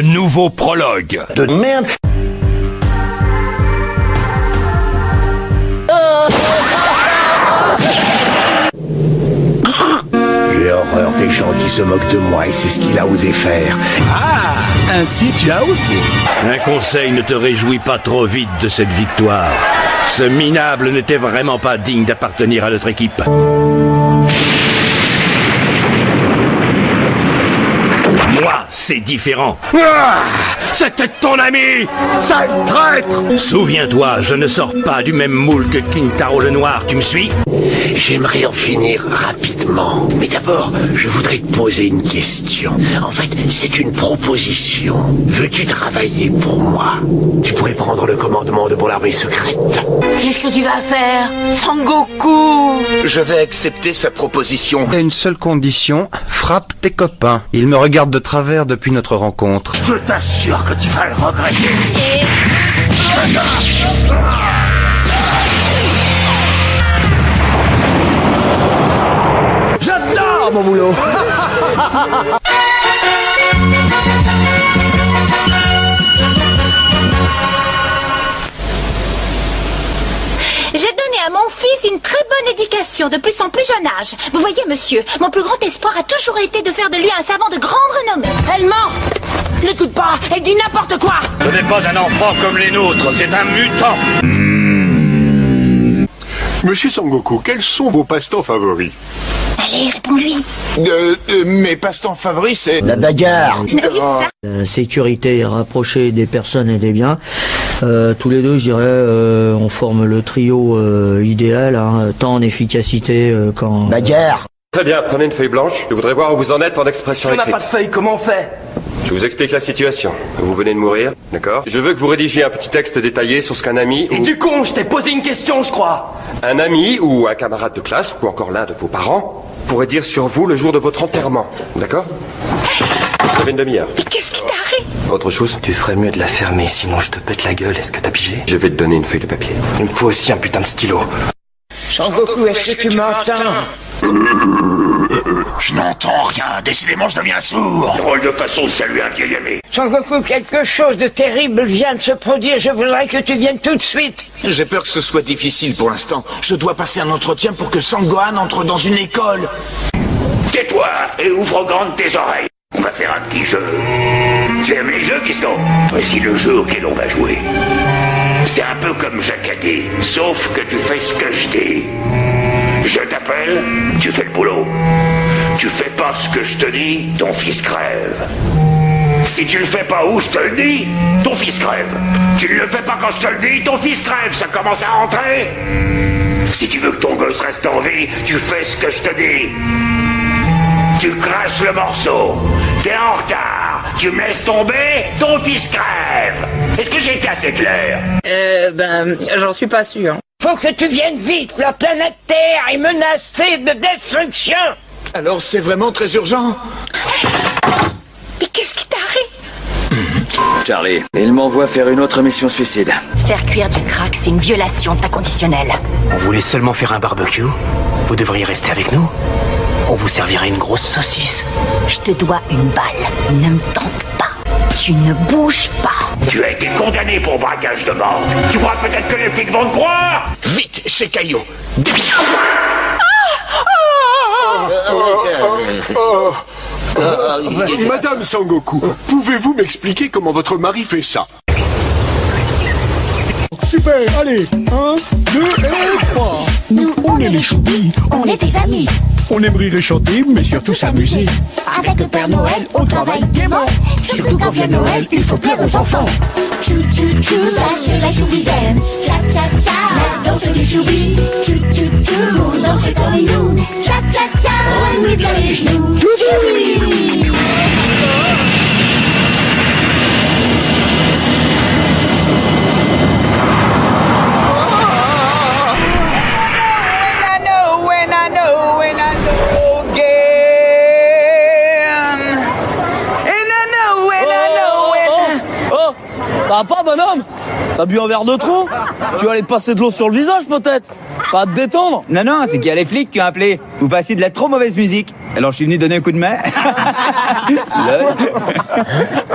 Nouveau prologue. De merde. J'ai horreur des gens qui se moquent de moi et c'est ce qu'il a osé faire. Ah, ainsi tu as osé. Un conseil, ne te réjouis pas trop vite de cette victoire. Ce minable n'était vraiment pas digne d'appartenir à notre équipe. Moi, c'est différent. Ah, c'était ton ami, sale traître. Souviens-toi, je ne sors pas du même moule que Kintaro le Noir, tu me suis? J'aimerais en finir rapidement. Mais d'abord, je voudrais te poser une question. En fait, c'est une proposition. Veux-tu travailler pour moi? Tu pourrais prendre le commandement de mon armée secrète. Qu'est-ce que tu vas faire, Sangoku? Je vais accepter sa proposition. Il y a une seule condition, frappe tes copains. Ils me regardent de travers depuis notre rencontre. Je t'assure que tu vas le regretter. J'adore mon boulot. J'ai donné à mon fils une très bonne éducation depuis son plus jeune âge. Vous voyez, monsieur, mon plus grand espoir a toujours été de faire de lui un savant de grande renommée. Elle ment! N'écoute pas, elle dit n'importe quoi! Ce n'est pas un enfant comme les nôtres, c'est un mutant. Monsieur Sangoku, quels sont vos passe-temps favoris? Allez, réponds-lui. Mes passe-temps favoris, c'est... La bagarre. Oui, c'est ça. Sécurité rapprochée des personnes et des biens. Tous les deux, je dirais, on forme le trio idéal, hein, tant en efficacité qu'en... Bagarre. Très bien, prenez une feuille blanche. Je voudrais voir où vous en êtes en expression écrite. Si on n'a pas de feuille, comment on fait? Je vous explique la situation. Vous venez de mourir, d'accord? Je veux que vous rédigiez un petit texte détaillé sur ce qu'un ami Et du con, je t'ai posé une question, je crois. Un ami ou un camarade de classe, ou encore l'un de vos parents, pourrait dire sur vous le jour de votre enterrement, d'accord? Vous avez une demi-heure. Mais qu'est-ce qui t'arrive? Autre chose? Tu ferais mieux de la fermer, sinon je te pète la gueule, est-ce que t'as pigé? Je vais te donner une feuille de papier. Il me faut aussi un putain de stylo. Sangoku, est-ce que tu m'entends? Je n'entends rien. Décidément, je deviens sourd. Drôle de façon de saluer un vieil ami. Sangoku, quelque chose de terrible vient de se produire. Je voudrais que tu viennes tout de suite. J'ai peur que ce soit difficile pour l'instant. Je dois passer un entretien pour que Sangohan entre dans une école. Tais-toi et ouvre grandes tes oreilles. On va faire un petit jeu. Tu aimes les jeux, fiston? Voici le jeu auquel on va jouer. C'est un peu comme Jacques a dit, sauf que tu fais ce que je dis. Je t'appelle, tu fais le boulot. Tu fais pas ce que je te dis, ton fils crève. Si tu le fais pas où je te le dis, ton fils crève. Tu ne le fais pas quand je te le dis, ton fils crève. Ça commence à rentrer. Si tu veux que ton gosse reste en vie, tu fais ce que je te dis. Tu craches le morceau. T'es en retard. Tu me laisses tomber, ton fils crève. Est-ce que j'ai été assez clair? J'en suis pas sûr. Faut que tu viennes vite, la planète Terre est menacée de destruction. Alors c'est vraiment très urgent? Mais qu'est-ce qui t'arrive? Charlie, il m'envoie faire une autre mission suicide. Faire cuire du crack, c'est une violation de ta conditionnelle. On voulait seulement faire un barbecue. Vous devriez rester avec nous. On vous servirait une grosse saucisse. Je te dois une balle. Ne me tente pas. Tu ne bouges pas. Tu as été condamné pour braquage de banque. Tu crois peut-être que les flics vont te croire? Vite, chez Caillot. Madame Sangoku, pouvez-vous m'expliquer comment votre mari fait ça? Super, allez, 1, 2 et 3. Nous, on est les choubis, On est tes amis. on aimerait chanter, mais surtout s'amuser. Avec le Père Noël, on travaille gaiement. Surtout quand vient Noël, il faut plaire aux enfants. Chou chou chou, ça c'est la choubie dance. Cha cha cha, la danse des choubis. Chou chou chou, dansez comme nous. Cha cha cha, remue bien les genoux. Choubis. Ça va pas, bonhomme? T'as bu un verre de trop? Tu vas aller te passer de l'eau sur le visage, peut-être? Pas te détendre? Non, c'est qu'il y a les flics qui ont appelé. Vous passiez de la trop mauvaise musique. alors je suis venu donner un coup de main.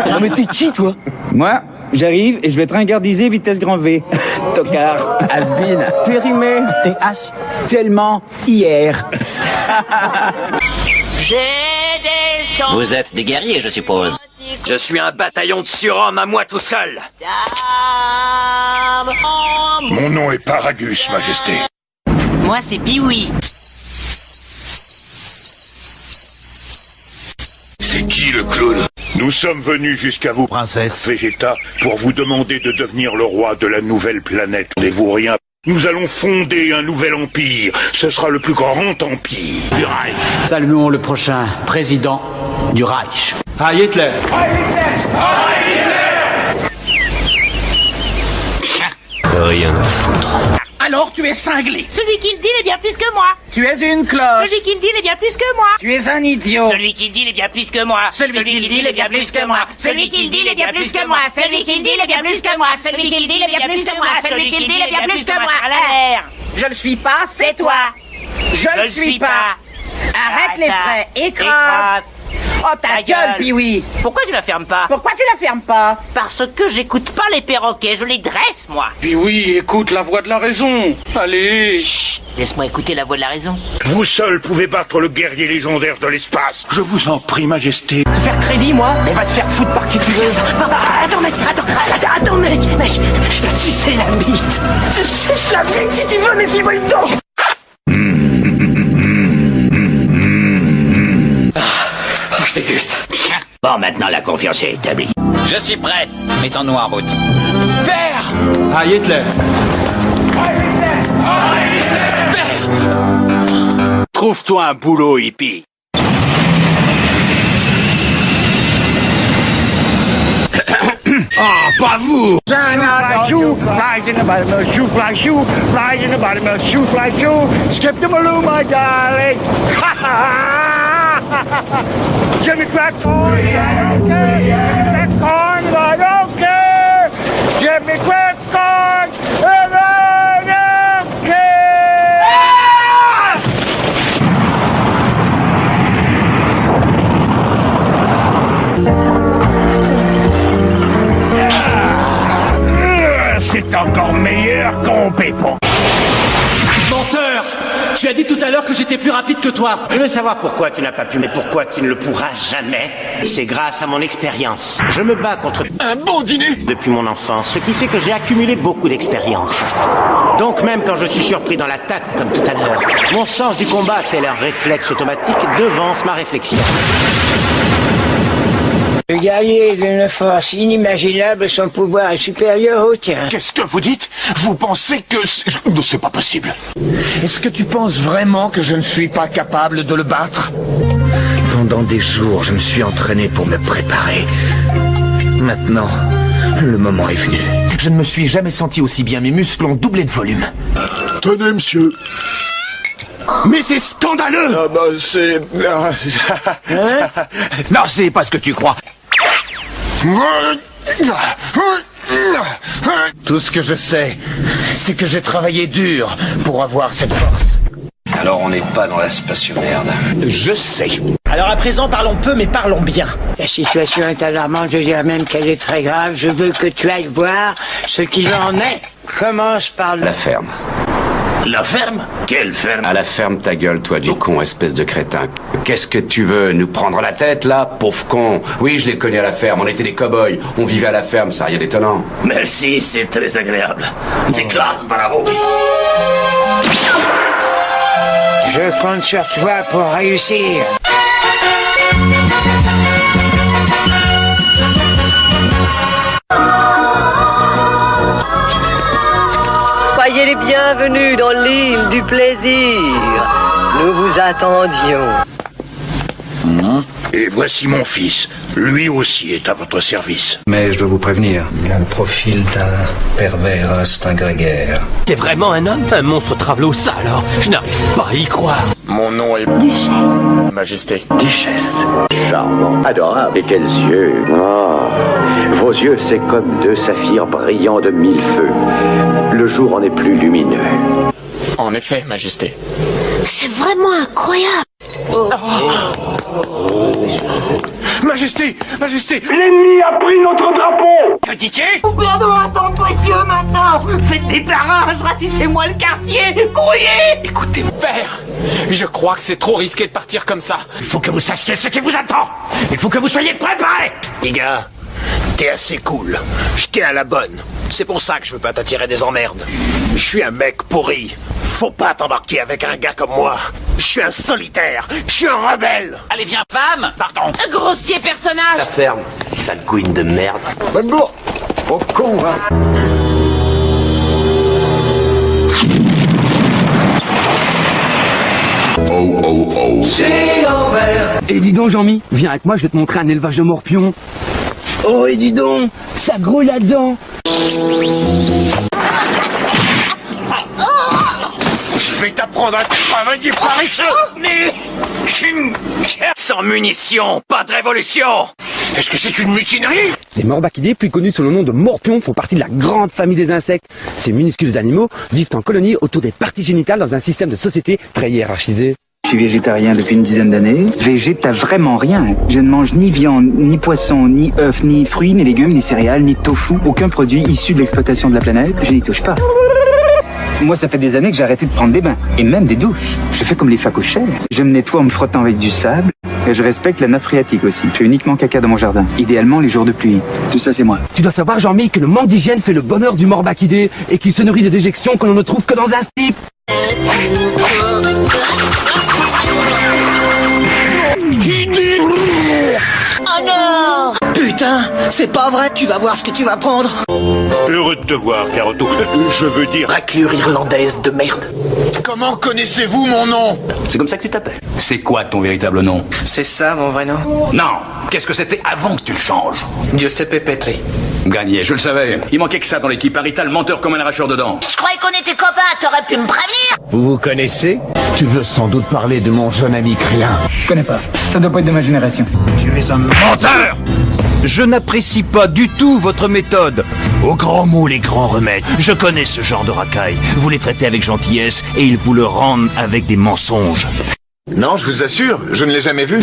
Non mais t'es qui, toi? Moi, j'arrive et je vais te ringardiser vitesse grand V. Tocard. Has-been. Périmé. TH. Tellement hier. Vous êtes des guerriers, je suppose. Je suis un bataillon de surhommes à moi tout seul. Mon nom est Paragus, Majesté. Moi, c'est Pee-wee. C'est qui le clown? Nous sommes venus jusqu'à vous, princesse Vegeta, pour vous demander de devenir le roi de la nouvelle planète. N'avez-vous rien? Nous allons fonder un nouvel empire. Ce sera le plus grand empire du Reich. Saluons le prochain président du Reich. Heil Hitler! Rien à foutre. Alors tu es cinglé. Celui qui le dit est bien plus que moi. Tu es une cloche. Celui qui le dit est bien plus que moi. Tu es un idiot. Celui qui le dit est bien plus que moi. Celui qui le dit est bien plus que moi. Celui qui le dit est bien plus que moi. Celui qui le dit est bien plus que moi. Celui qui le dit est bien plus que moi. Celui qui le dit est bien plus que moi. À l'air. Je le suis pas, c'est toi. Je le suis pas. Arrête les frais. Écrase. Oh ta gueule, Pee-wee. Pourquoi tu la fermes pas? Pourquoi tu la fermes pas? Parce que j'écoute pas les perroquets, je les dresse, moi. Pee-wee, écoute la voix de la raison. Allez. Chut, laisse-moi écouter la voix de la raison. Vous seul pouvez battre le guerrier légendaire de l'espace. Je vous en prie, Majesté. Te faire crédit, moi? Mais va te faire foutre par qui tu veux. Attends, mec, attends, mec. Mais je peux te sucer la bite. Tu suces la bite si tu veux, mais file-moi une dent. Je déguste. Bon, maintenant la confiance est établie. Je suis prêt. Mettons-nous en route. Père! Heil Hitler! Père! Trouve-toi un boulot, hippie. Ah, pas vous! Flies in the bottom of the shoe, fly shoe, flies in the bottom of the shoe, fly shoe. Skip the balloon, my darling. Jimmy crack corn, I don't care. Jimmy crack corn, I don't care. Jimmy crack corn, and I don't care. C'est encore meilleur qu'on pépon. Menteur! Tu as dit tout à l'heure que j'étais plus rapide que toi. Je veux savoir pourquoi tu n'as pas pu, mais pourquoi tu ne le pourras jamais. C'est grâce à mon expérience. Je me bats contre un bon dîner depuis mon enfance, ce qui fait que j'ai accumulé beaucoup d'expérience. Donc même quand je suis surpris dans l'attaque, comme tout à l'heure, mon sens du combat, tel un réflexe automatique, devance ma réflexion. Le guerrier est d'une force inimaginable, son pouvoir est supérieur au tien. Qu'est-ce que vous dites? Vous pensez que... C'est pas possible. Est-ce que tu penses vraiment que je ne suis pas capable de le battre? Pendant des jours, je me suis entraîné pour me préparer. Maintenant, le moment est venu. Je ne me suis jamais senti aussi bien, mes muscles ont doublé de volume. Tenez, monsieur. Mais c'est scandaleux! Ah bah c'est... Non, c'est pas ce que tu crois. Tout ce que je sais, c'est que j'ai travaillé dur pour avoir cette force. Alors on n'est pas dans la spatio-merde. Je sais. Alors à présent, parlons peu, mais parlons bien. La situation est alarmante, je dirais même qu'elle est très grave. Je veux que tu ailles voir ce qu'il en est. Commence par La ferme. La ferme? Quelle ferme? À la ferme ta gueule, toi du con, espèce de crétin. Qu'est-ce que tu veux, nous prendre la tête, là, pauvre con? Oui, je l'ai connu à la ferme, on était des cow-boys. On vivait à la ferme, ça, rien d'étonnant. Merci, c'est très agréable. C'est classe, bravo. Je compte sur toi pour réussir. Soyez les bienvenus dans l'île du plaisir. Nous vous attendions. Et voici mon fils. Lui aussi est à votre service. Mais je dois vous prévenir, il a le profil d'un pervers instinct grégaire. T'es vraiment un homme? Un monstre travelot, ça alors? Je n'arrive pas à y croire. Mon nom est... Duchesse. Majesté. Duchesse. Charmant, adorable, et quels yeux. Ah, vos yeux, c'est comme deux saphirs brillants de mille feux. Le jour en est plus lumineux. En effet, Majesté. C'est vraiment incroyable. Majesté, Majesté. L'ennemi a pris notre drapeau. Que dis-tu? Gouvernement un temps précieux maintenant. Faites des barrages, ratissez-moi le quartier, courrier. Écoutez, père, je crois que c'est trop risqué de partir comme ça. Il faut que vous sachiez ce qui vous attend. Il faut que vous soyez préparés. Les gars, t'es assez cool. Je t'ai à la bonne. C'est pour ça que je veux pas t'attirer des emmerdes. Je suis un mec pourri. Faut pas t'embarquer avec un gars comme moi. Je suis un solitaire. Je suis un rebelle. Allez, viens, femme. Pardon. Grossier personnage. La ferme. Sale queen de merde. Bonne bourre. Oh con, hein. Et dis donc, Jean-Mi, viens avec moi, je vais te montrer un élevage de morpions. Oh, et dis donc, ça grouille là-dedans. Je vais t'apprendre à travailler paresseux. Mais sans munitions, pas de révolution. Est-ce que c'est une mutinerie? Les morbachidés, plus connus sous le nom de morpions, font partie de la grande famille des insectes. Ces minuscules animaux vivent en colonie autour des parties génitales dans un système de société très hiérarchisé. Je suis végétarien depuis une dizaine d'années. Végéta vraiment rien. Je ne mange ni viande, ni poisson, ni œufs, ni fruits, ni légumes, ni céréales, ni tofu. Aucun produit issu de l'exploitation de la planète. Je n'y touche pas. Moi, ça fait des années que j'ai arrêté de prendre des bains. Et même des douches. Je fais comme les phacochères. Je me nettoie en me frottant avec du sable. Et je respecte la nappe phréatique aussi. Je fais uniquement caca dans mon jardin. Idéalement les jours de pluie. Tout ça, c'est moi. Tu dois savoir, Jean-Mi, que le manque d'hygiène fait le bonheur du morbachidé et qu'il se nourrit de déjections que l'on ne trouve que dans un slip. Oh non! Putain, c'est pas vrai, tu vas voir ce que tu vas prendre. Heureux de te voir, Caroto. Je veux dire... Raclure irlandaise de merde. Comment connaissez-vous mon nom? C'est comme ça que tu t'appelles. C'est quoi ton véritable nom? C'est ça mon vrai nom? Non. Qu'est-ce que c'était avant que tu le changes? Giuseppe Petri. Gagné, je le savais. Il manquait que ça dans l'équipe. Arital, menteur comme un arracheur de dents. Je croyais qu'on était copains, t'aurais pu me prévenir. Vous vous connaissez? Tu veux sans doute parler de mon jeune ami Créin. Je connais pas. Ça doit pas être de ma génération. Tu es un menteur! Je n'apprécie pas du tout votre méthode. Aux grands mots, les grands remèdes. Je connais ce genre de racailles. Vous les traitez avec gentillesse et ils vous le rendent avec des mensonges. Non, je vous assure, je ne l'ai jamais vu.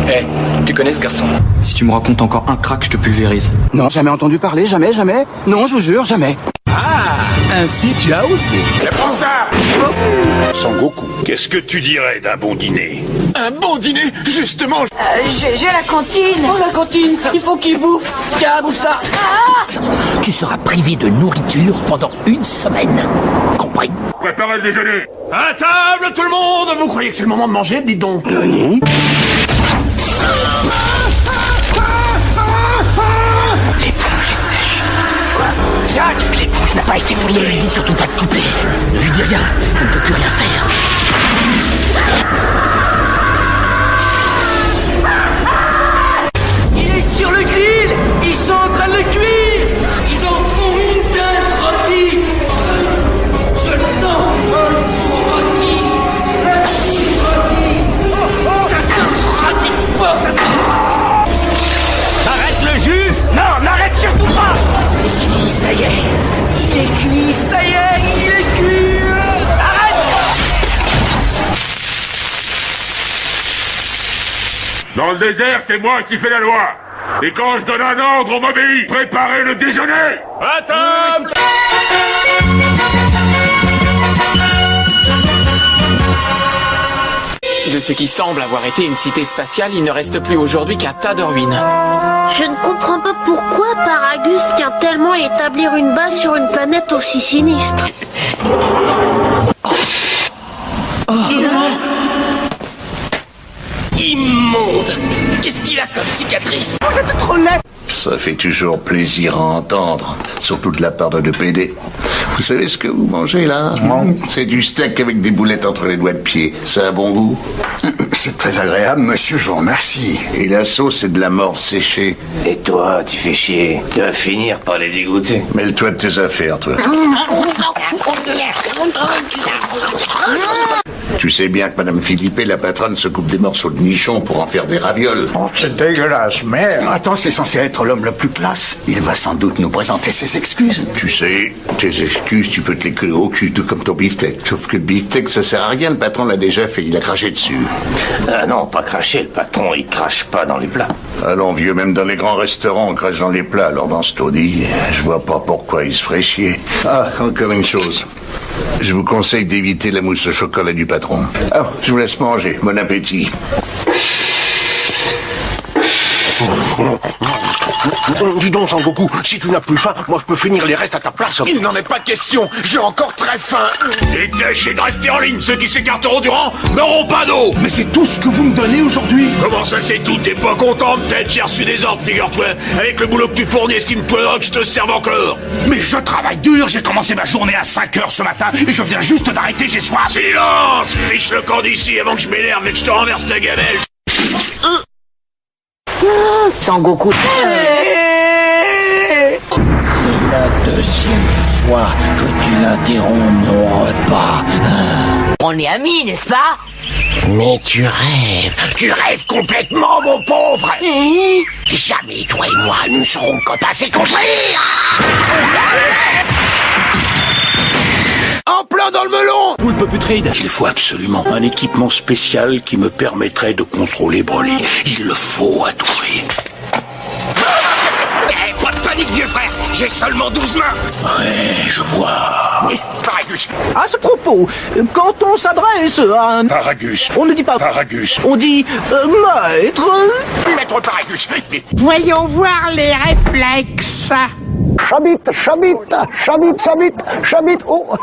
Eh, tu connais ce garçon? Si tu me racontes encore un crack, je te pulvérise. Non, jamais entendu parler, jamais, jamais. Non, je vous jure, jamais. Ainsi tu as osé. Prends ça! Sangoku, qu'est-ce que tu dirais d'un bon dîner? Un bon dîner, justement. J'ai la cantine. Oh, la cantine, il faut qu'il bouffe. Tiens, bouffe ça. Tu seras privé de nourriture pendant une semaine. Compris? Préparez le déjeuner. À table, tout le monde. Vous croyez que c'est le moment de manger? Dites donc. L'éponge est sèche. Quoi? Jacques, l'éponge n'a pas été mouillée. Lui dis surtout pas de couper. Ne lui dis rien, on ne peut plus rien faire. Il est sur le grill. Ils sont en train de le cuire. Ils en font une dinde rôtie. Je le sens. Rôti. Ça sent rôti de porc, ça sent. Arrête le jus. Non, n'arrête surtout pas. Il est cuit, ça y est. Il est cuit, ça y est. Il est cuit. Arrête. Dans le désert, c'est moi qui fais la loi. Et quand je donne un ordre, on m'obéit. Préparez le déjeuner. À table. De ce qui semble avoir été une cité spatiale, il ne reste plus aujourd'hui qu'un tas de ruines. Je ne comprends pas pourquoi Paragus tient tellement à établir une base sur une planète aussi sinistre. Immonde. Qu'est-ce qu'il a comme cicatrice? Vous êtes trop laid. Ça fait toujours plaisir à entendre, surtout de la part de 2 PD. Vous savez ce que vous mangez là? C'est du steak avec des boulettes entre les doigts de pied. Ça a un bon goût? C'est très agréable, monsieur, je vous remercie. Et la sauce, c'est de la morve séchée. Et toi, tu fais chier. Tu vas finir par les dégoûter. Mêle-toi de tes affaires, toi. Tu sais bien que Madame Philippe, la patronne, se coupe des morceaux de nichon pour en faire des ravioles. Oh, c'est dégueulasse, merde. Attends, c'est censé être l'homme le plus classe. Il va sans doute nous présenter ses excuses. Tu sais, tes excuses, tu peux te les coller au cul, tout comme ton beefsteak. Sauf que le beefsteak, ça sert à rien, le patron l'a déjà fait, il a craché dessus. Ah non, pas cracher, le patron, il crache pas dans les plats. Allons, vieux, même dans les grands restaurants, on crache dans les plats, alors dans ce taudis, je vois pas pourquoi il se ferait chier. Ah, encore une chose. Je vous conseille d'éviter la mousse au chocolat du patron. Ah, je vous laisse manger. Bon appétit. Dis donc, Sangoku, si tu n'as plus faim, moi je peux finir les restes à ta place. Il n'en est pas question, j'ai encore très faim. Et tâchez de rester en ligne, ceux qui s'écarteront du rang n'auront pas d'eau. Mais c'est tout ce que vous me donnez aujourd'hui. Comment ça c'est tout? T'es pas content peut-être? J'ai reçu des ordres, figure-toi. Avec le boulot que tu fournis, estime-toi que je te serve encore. Mais je travaille dur, j'ai commencé ma journée à 5h ce matin et je viens juste d'arrêter, j'ai soif. Silence! Fiche le camp d'ici avant que je m'énerve et que je te renverse ta gamelle. Sangoku. C'est la deuxième fois que tu interromps mon repas. On est amis, n'est-ce pas? Mais tu rêves complètement, mon pauvre. Jamais toi et moi nous serons copains, c'est compris. En plein dans le melon. Poulpe putride. Il faut absolument un équipement spécial qui me permettrait de contrôler Broly. Il le faut à tout prix. Pas de panique, vieux frère, j'ai seulement 12 mains. Ouais, je vois. Paragus. À ce propos, quand on s'adresse à un... Paragus. On ne dit pas... Paragus. On dit... maître... Maître Paragus. Voyons voir les réflexes. Chabit, oh.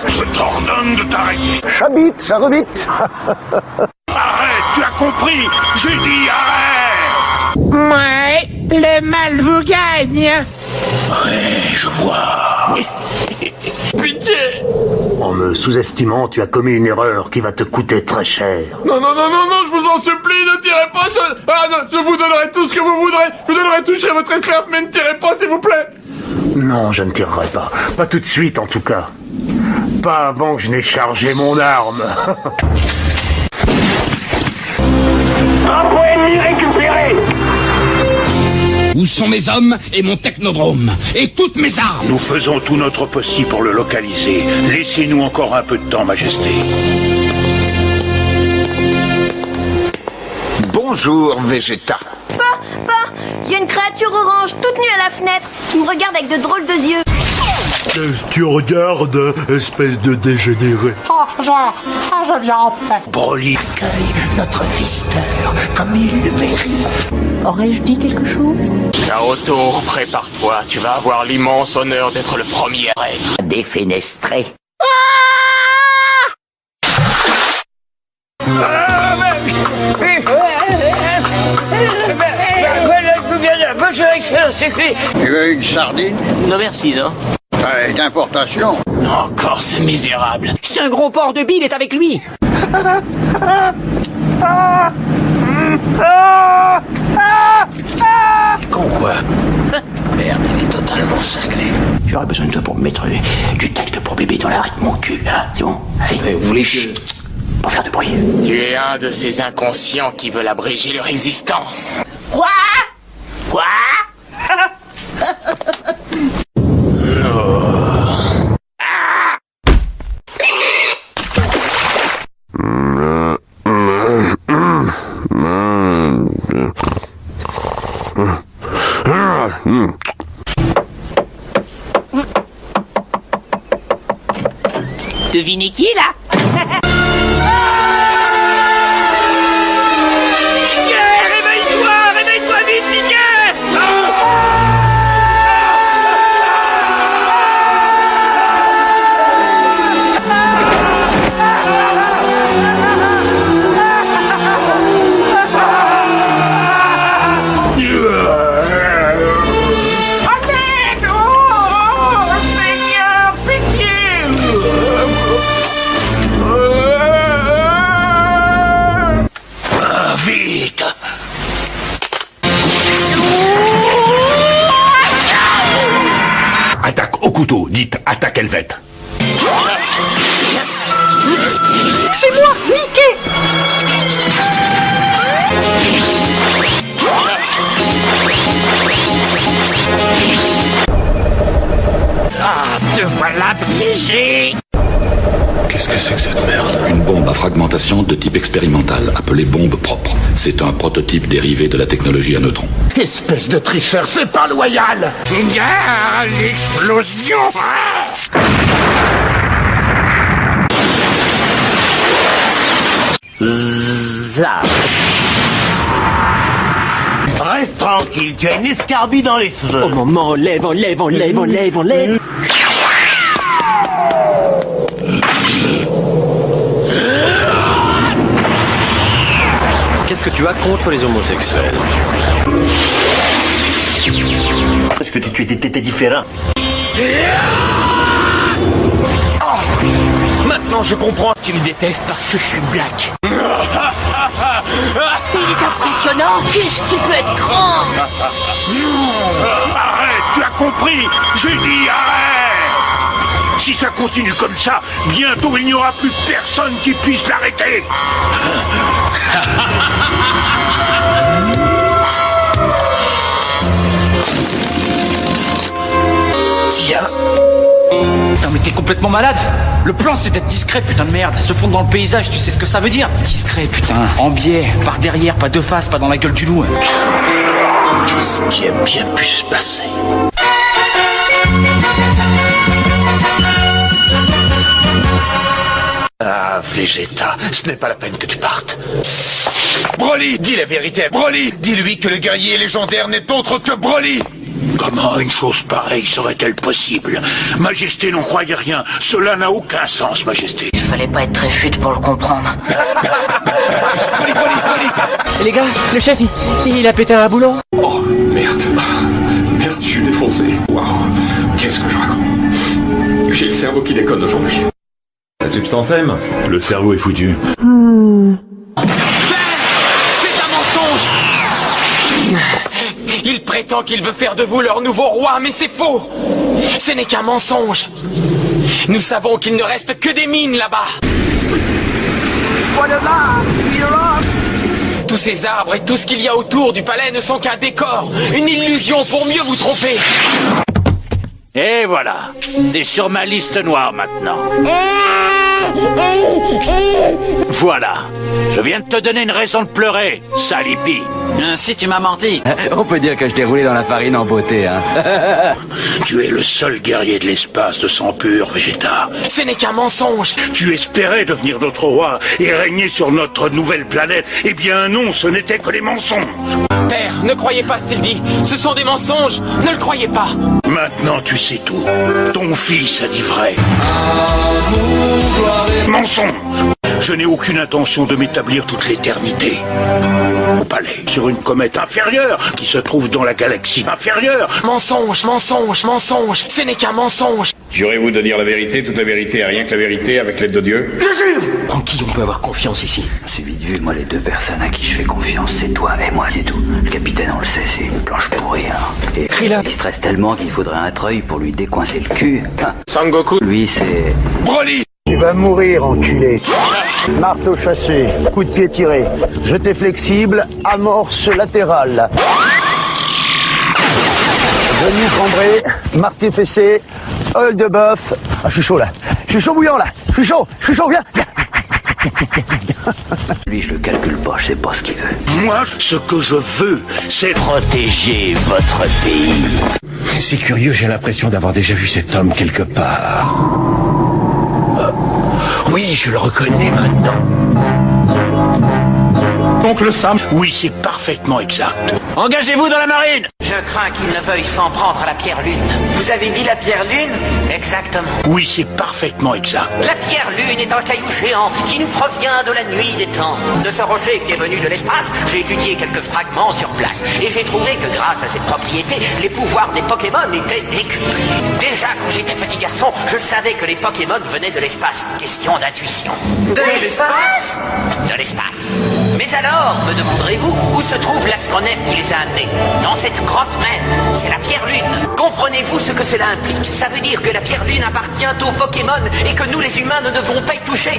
Je t'ordonne de t'arrêter. Chabit, ça rebite. Arrête, tu as compris. J'ai dit arrête. Ouais, le mal vous gagne. Ouais, je vois. Pitié! En me sous-estimant, tu as commis une erreur qui va te coûter très cher. Non, je vous en supplie, ne tirez pas, je vous donnerai tout ce que vous voudrez, je vous donnerai tout chez votre esclave, mais ne tirez pas, s'il vous plaît! Non, je ne tirerai pas. Pas tout de suite, en tout cas. Pas avant que je n'ai chargé mon arme. Un point ennemi récupéré. Où sont mes hommes et mon technodrome? Et toutes mes armes? Nous faisons tout notre possible pour le localiser. Laissez-nous encore un peu de temps, Majesté. Bonjour, Vegeta. Il y a une créature orange toute nue à la fenêtre qui me regarde avec de drôles de yeux. Qu'est-ce que tu regardes, espèce de dégénéré? Je viens en paix. Broly accueille notre visiteur comme il le mérite. Aurais-je dit quelque chose? Naoto, prépare-toi, tu vas avoir l'immense honneur d'être le premier à être Défenestré. Bonjour, Excellence, c'est fait. Tu veux une sardine? Non, merci, non. D'importation. Encore ce misérable. C'est un gros porc de bile est avec lui. Con quoi? Merde, il est totalement cinglé. J'aurais besoin de toi pour me mettre du tact pour bébé dans l'arrêt de mon cul, hein? C'est bon? Allez, vous voulez que... Pas faire de bruit. Tu es un de ces inconscients qui veulent abréger leur existence. Quoi? Devinez qui est là? Réveille-toi vite, Mickey! Seigneur, pitié! Vite! Attaque au couteau, dites attaque Helvète. C'est moi, Mickey. Ah, te voilà piégé. Qu'est-ce que c'est que cette merde? Une bombe à fragmentation de type expérimental, appelée bombe propre. C'est un prototype dérivé de la technologie à neutrons. Espèce de tricheur, c'est pas loyal. Ah, l'explosion. Zap. Reste tranquille, tu as une escarbie dans les cheveux. Oh maman, enlève. Qu'est-ce que tu as contre les homosexuels? Est-ce que tu étais différent? Oh, maintenant je comprends. Tu me détestes parce que je suis black. Il est impressionnant. Qu'est-ce qui peut être grand? Arrête, tu as compris. J'ai dit arrête. Si ça continue comme ça, bientôt il n'y aura plus personne qui puisse l'arrêter. Tiens. Putain, mais t'es complètement malade. Le plan, c'est d'être discret, putain de merde. Se fondre dans le paysage, tu sais ce que ça veut dire? Discret, putain. En biais, par derrière, pas de face, pas dans la gueule du loup. Qu'est-ce qui a bien pu se passer? Ah, Vegeta, ce n'est pas la peine que tu partes. Broly, dis la vérité. Broly, dis-lui que le guerrier légendaire n'est autre que Broly. Comment une chose pareille serait-elle possible? Majesté, n'en croyez rien. Cela n'a aucun sens, Majesté. Il fallait pas être très fut pour le comprendre. Les gars, le chef, il a pété un boulon. Oh, merde. Merde, je suis défoncé. Waouh, qu'est-ce que je raconte? J'ai le cerveau qui déconne aujourd'hui. La substance M, le cerveau est foutu. C'est un mensonge. Il prétend qu'il veut faire de vous leur nouveau roi, mais c'est faux. Ce n'est qu'un mensonge. Nous savons qu'il ne reste que des mines là-bas. Tous ces arbres et tout ce qu'il y a autour du palais ne sont qu'un décor, une illusion pour mieux vous tromper. Et voilà, t'es sur ma liste noire maintenant. Voilà, je viens de te donner une raison de pleurer, salipi. Ainsi tu m'as menti. On peut dire que je t'ai roulé dans la farine en beauté, hein. Tu es le seul guerrier de l'espace de sang pur, Vegeta. Ce n'est qu'un mensonge. Tu espérais devenir notre roi et régner sur notre nouvelle planète. Eh bien non, ce n'était que des mensonges. Père, ne croyez pas ce qu'il dit. Ce sont des mensonges. Ne le croyez pas. Maintenant tu sais tout. Ton fils a dit vrai. Mensonge. Je n'ai aucune intention de m'établir toute l'éternité au palais, sur une comète inférieure qui se trouve dans la galaxie inférieure. Mensonge, mensonge, mensonge. Ce n'est qu'un mensonge. Jurez-vous de dire la vérité, toute la vérité et rien que la vérité avec l'aide de Dieu? Je jure. En qui on peut avoir confiance ici? C'est vite vu, moi les deux personnes à qui je fais confiance, c'est toi et moi, c'est tout. Le capitaine, on le sait, c'est une planche pourrie. Hein. Et il stresse tellement qu'il faudrait un treuil pour lui décoincer le cul. Sangoku. Lui, c'est... Broly. Tu vas mourir, enculé. Marteau chassé, coup de pied tiré, jeté flexible, amorce latérale. Venu cambré, marteau fessé, œil de bœuf. Ah, je suis chaud là. Je suis chaud bouillant là. Je suis chaud, viens. Lui, je le calcule pas, je sais pas ce qu'il veut. Moi, ce que je veux, c'est protéger votre pays. C'est curieux, j'ai l'impression d'avoir déjà vu cet homme quelque part. Oui, je le reconnais maintenant. Oncle Sam. Oui, c'est parfaitement exact. Engagez-vous dans la marine. Je crains qu'il ne veuille s'en prendre à la pierre lune. Vous avez dit la pierre lune? Exactement. Oui, c'est parfaitement exact. La pierre lune est un caillou géant qui nous provient de la nuit des temps. De ce rocher qui est venu de l'espace, j'ai étudié quelques fragments sur place. Et j'ai trouvé que grâce à cette propriété, les pouvoirs des Pokémon étaient décuplés. Déjà, quand j'étais petit garçon, je savais que les Pokémon venaient de l'espace. Question d'intuition. De l'espace? De l'espace. Mais alors, me demanderez-vous, où se trouve l'astronef qui les a amenés? Dans cette grotte même, c'est la Pierre Lune. Comprenez-vous ce que cela implique? Ça veut dire que la Pierre Lune appartient aux Pokémon et que nous les humains ne devrons pas y toucher.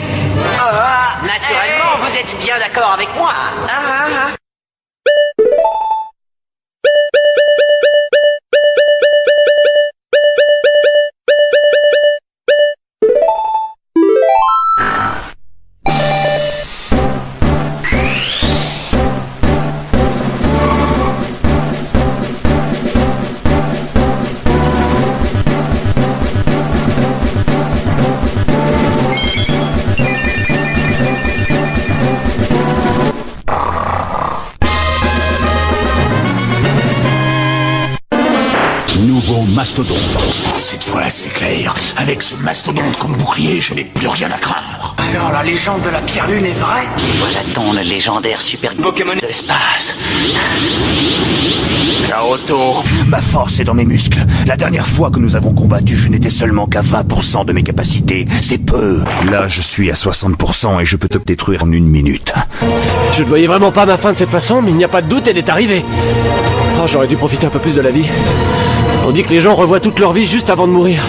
Naturellement, vous êtes bien d'accord avec moi. Nouveau mastodonte. Cette fois, c'est clair. Avec ce mastodonte comme bouclier, je n'ai plus rien à craindre. Alors, la légende de la Pierre Lune est vraie? Voilà-t-on le légendaire super Pokémon de l'espace. Kaoto. Ma force est dans mes muscles. La dernière fois que nous avons combattu, je n'étais seulement qu'à 20% de mes capacités. C'est peu. Là, je suis à 60% et je peux te détruire en 1 minute. Je ne voyais vraiment pas ma fin de cette façon, mais il n'y a pas de doute, elle est arrivée. Oh, j'aurais dû profiter un peu plus de la vie. On dit que les gens revoient toute leur vie juste avant de mourir.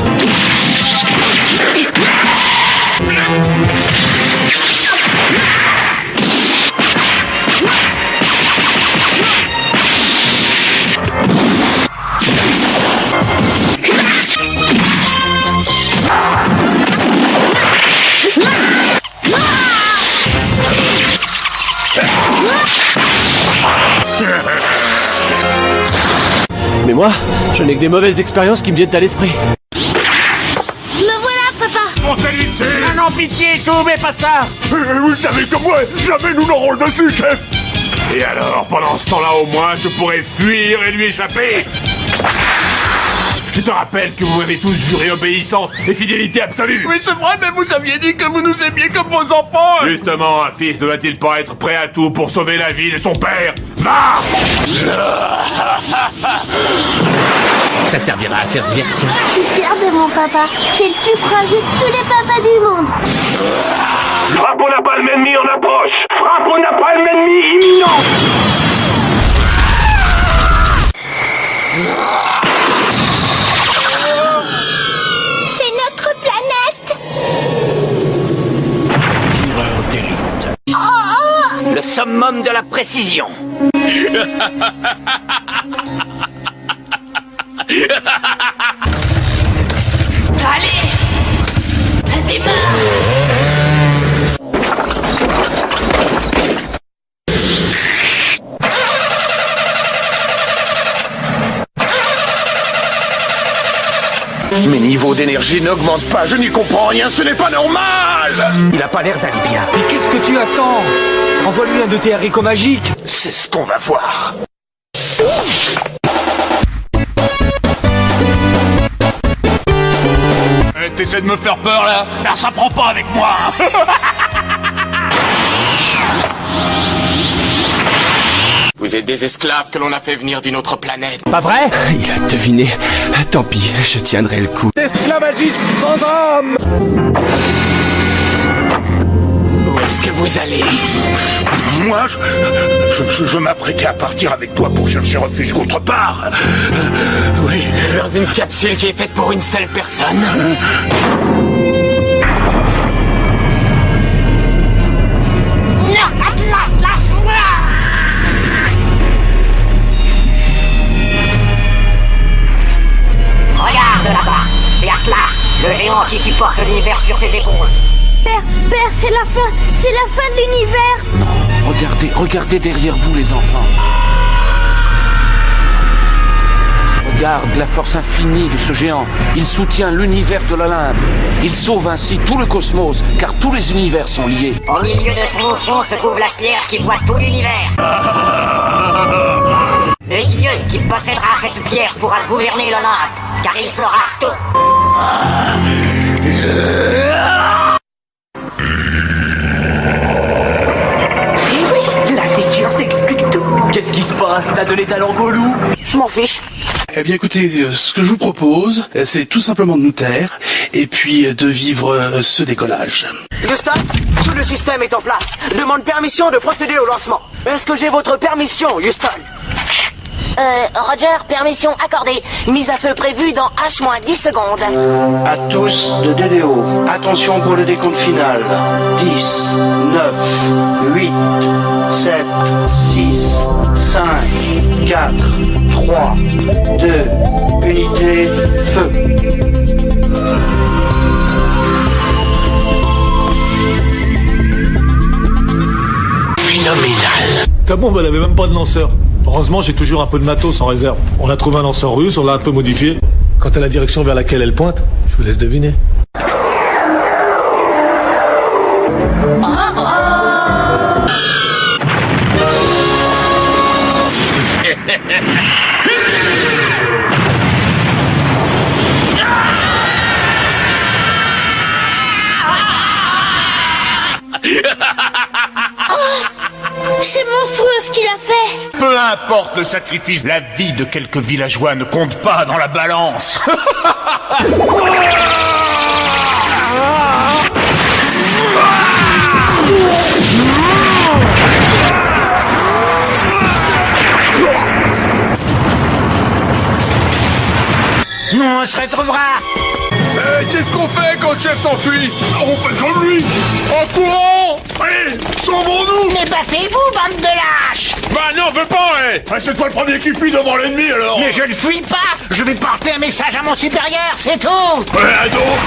Mais moi, je n'ai que des mauvaises expériences qui me viennent à l'esprit. Me voilà, papa. Bon, salut, c'est... Non, pitié, tout, mais pas ça. Vous savez que moi, jamais nous n'aurons le dessus, chef. Et alors, pendant ce temps-là, au moins, je pourrais fuir et lui échapper. Je te rappelle que vous m'avez tous juré obéissance et fidélité absolue. Oui, c'est vrai, mais vous aviez dit que vous nous aimiez comme vos enfants. Justement, un fils ne doit-il pas être prêt à tout pour sauver la vie de son père? Va! Ça servira à faire diversion. Je suis fière de mon papa. C'est le plus fragile de tous les papas du monde. Frappons la palme ennemie en approche. Frappons la palme ennemie imminente. C'est notre planète. Le summum de la précision. Allez, démarre. Mes niveaux d'énergie n'augmentent pas, je n'y comprends rien, ce n'est pas normal. Il a pas l'air d'aller bien. Mais qu'est-ce que tu attends? Envoie-lui un de tes haricots magiques. C'est ce qu'on va voir. T'essaies de me faire peur là? Là, ça prend pas avec moi. Vous êtes des esclaves que l'on a fait venir d'une autre planète. Pas vrai? Il a deviné. Tant pis, je tiendrai le coup. Esclavagiste sans âme. Où est-ce que vous allez? Moi, je m'apprêtais à partir avec toi pour chercher refuge autre part. Oui. Dans une capsule qui est faite pour une seule personne. Regarde là-bas, c'est Atlas, le géant qui supporte l'univers sur ses épaules. Père, c'est la fin de l'univers. Regardez derrière vous les enfants. Regarde la force infinie de ce géant. Il soutient l'univers de l'Olympe. Il sauve ainsi tout le cosmos, car tous les univers sont liés. Au milieu de son front se trouve la pierre qui voit tout l'univers. Le dieu qui possédera cette pierre pourra gouverner l'Olympe, car il saura tout. La fissure s'explique tout. Qu'est-ce qui se passe? T'as donné ta langue au loup? Je m'en fiche. Eh bien écoutez, ce que je vous propose, c'est tout simplement de nous taire et puis de vivre ce décollage. Houston, tout le système est en place. Demande permission de procéder au lancement. Est-ce que j'ai votre permission, Houston? Roger, permission accordée. Mise à feu prévue dans H-10 secondes. À tous de DDO, attention pour le décompte final. 10, 9, 8, 7, 6, 5, 4, 3, 2, unité, feu. Phénoménal. Ta bombe, elle avait même pas de lanceur. Heureusement, j'ai toujours un peu de matos en réserve. On a trouvé un lanceur russe, on l'a un peu modifié. Quant à la direction vers laquelle elle pointe, je vous laisse deviner. C'est monstrueux ce qu'il a fait. Peu importe le sacrifice, la vie de quelques villageois ne compte pas dans la balance. On se retrouvera. Qu'est-ce qu'on fait quand le chef s'enfuit? On fait comme lui. En courant. Allez, sauvons-nous. Mais battez-vous, bande de lâches. Bah non, on veut pas, c'est toi le premier qui fuit devant l'ennemi, alors. Mais je ne fuis pas. Je vais porter un message à mon supérieur, c'est tout. Donc. Alors,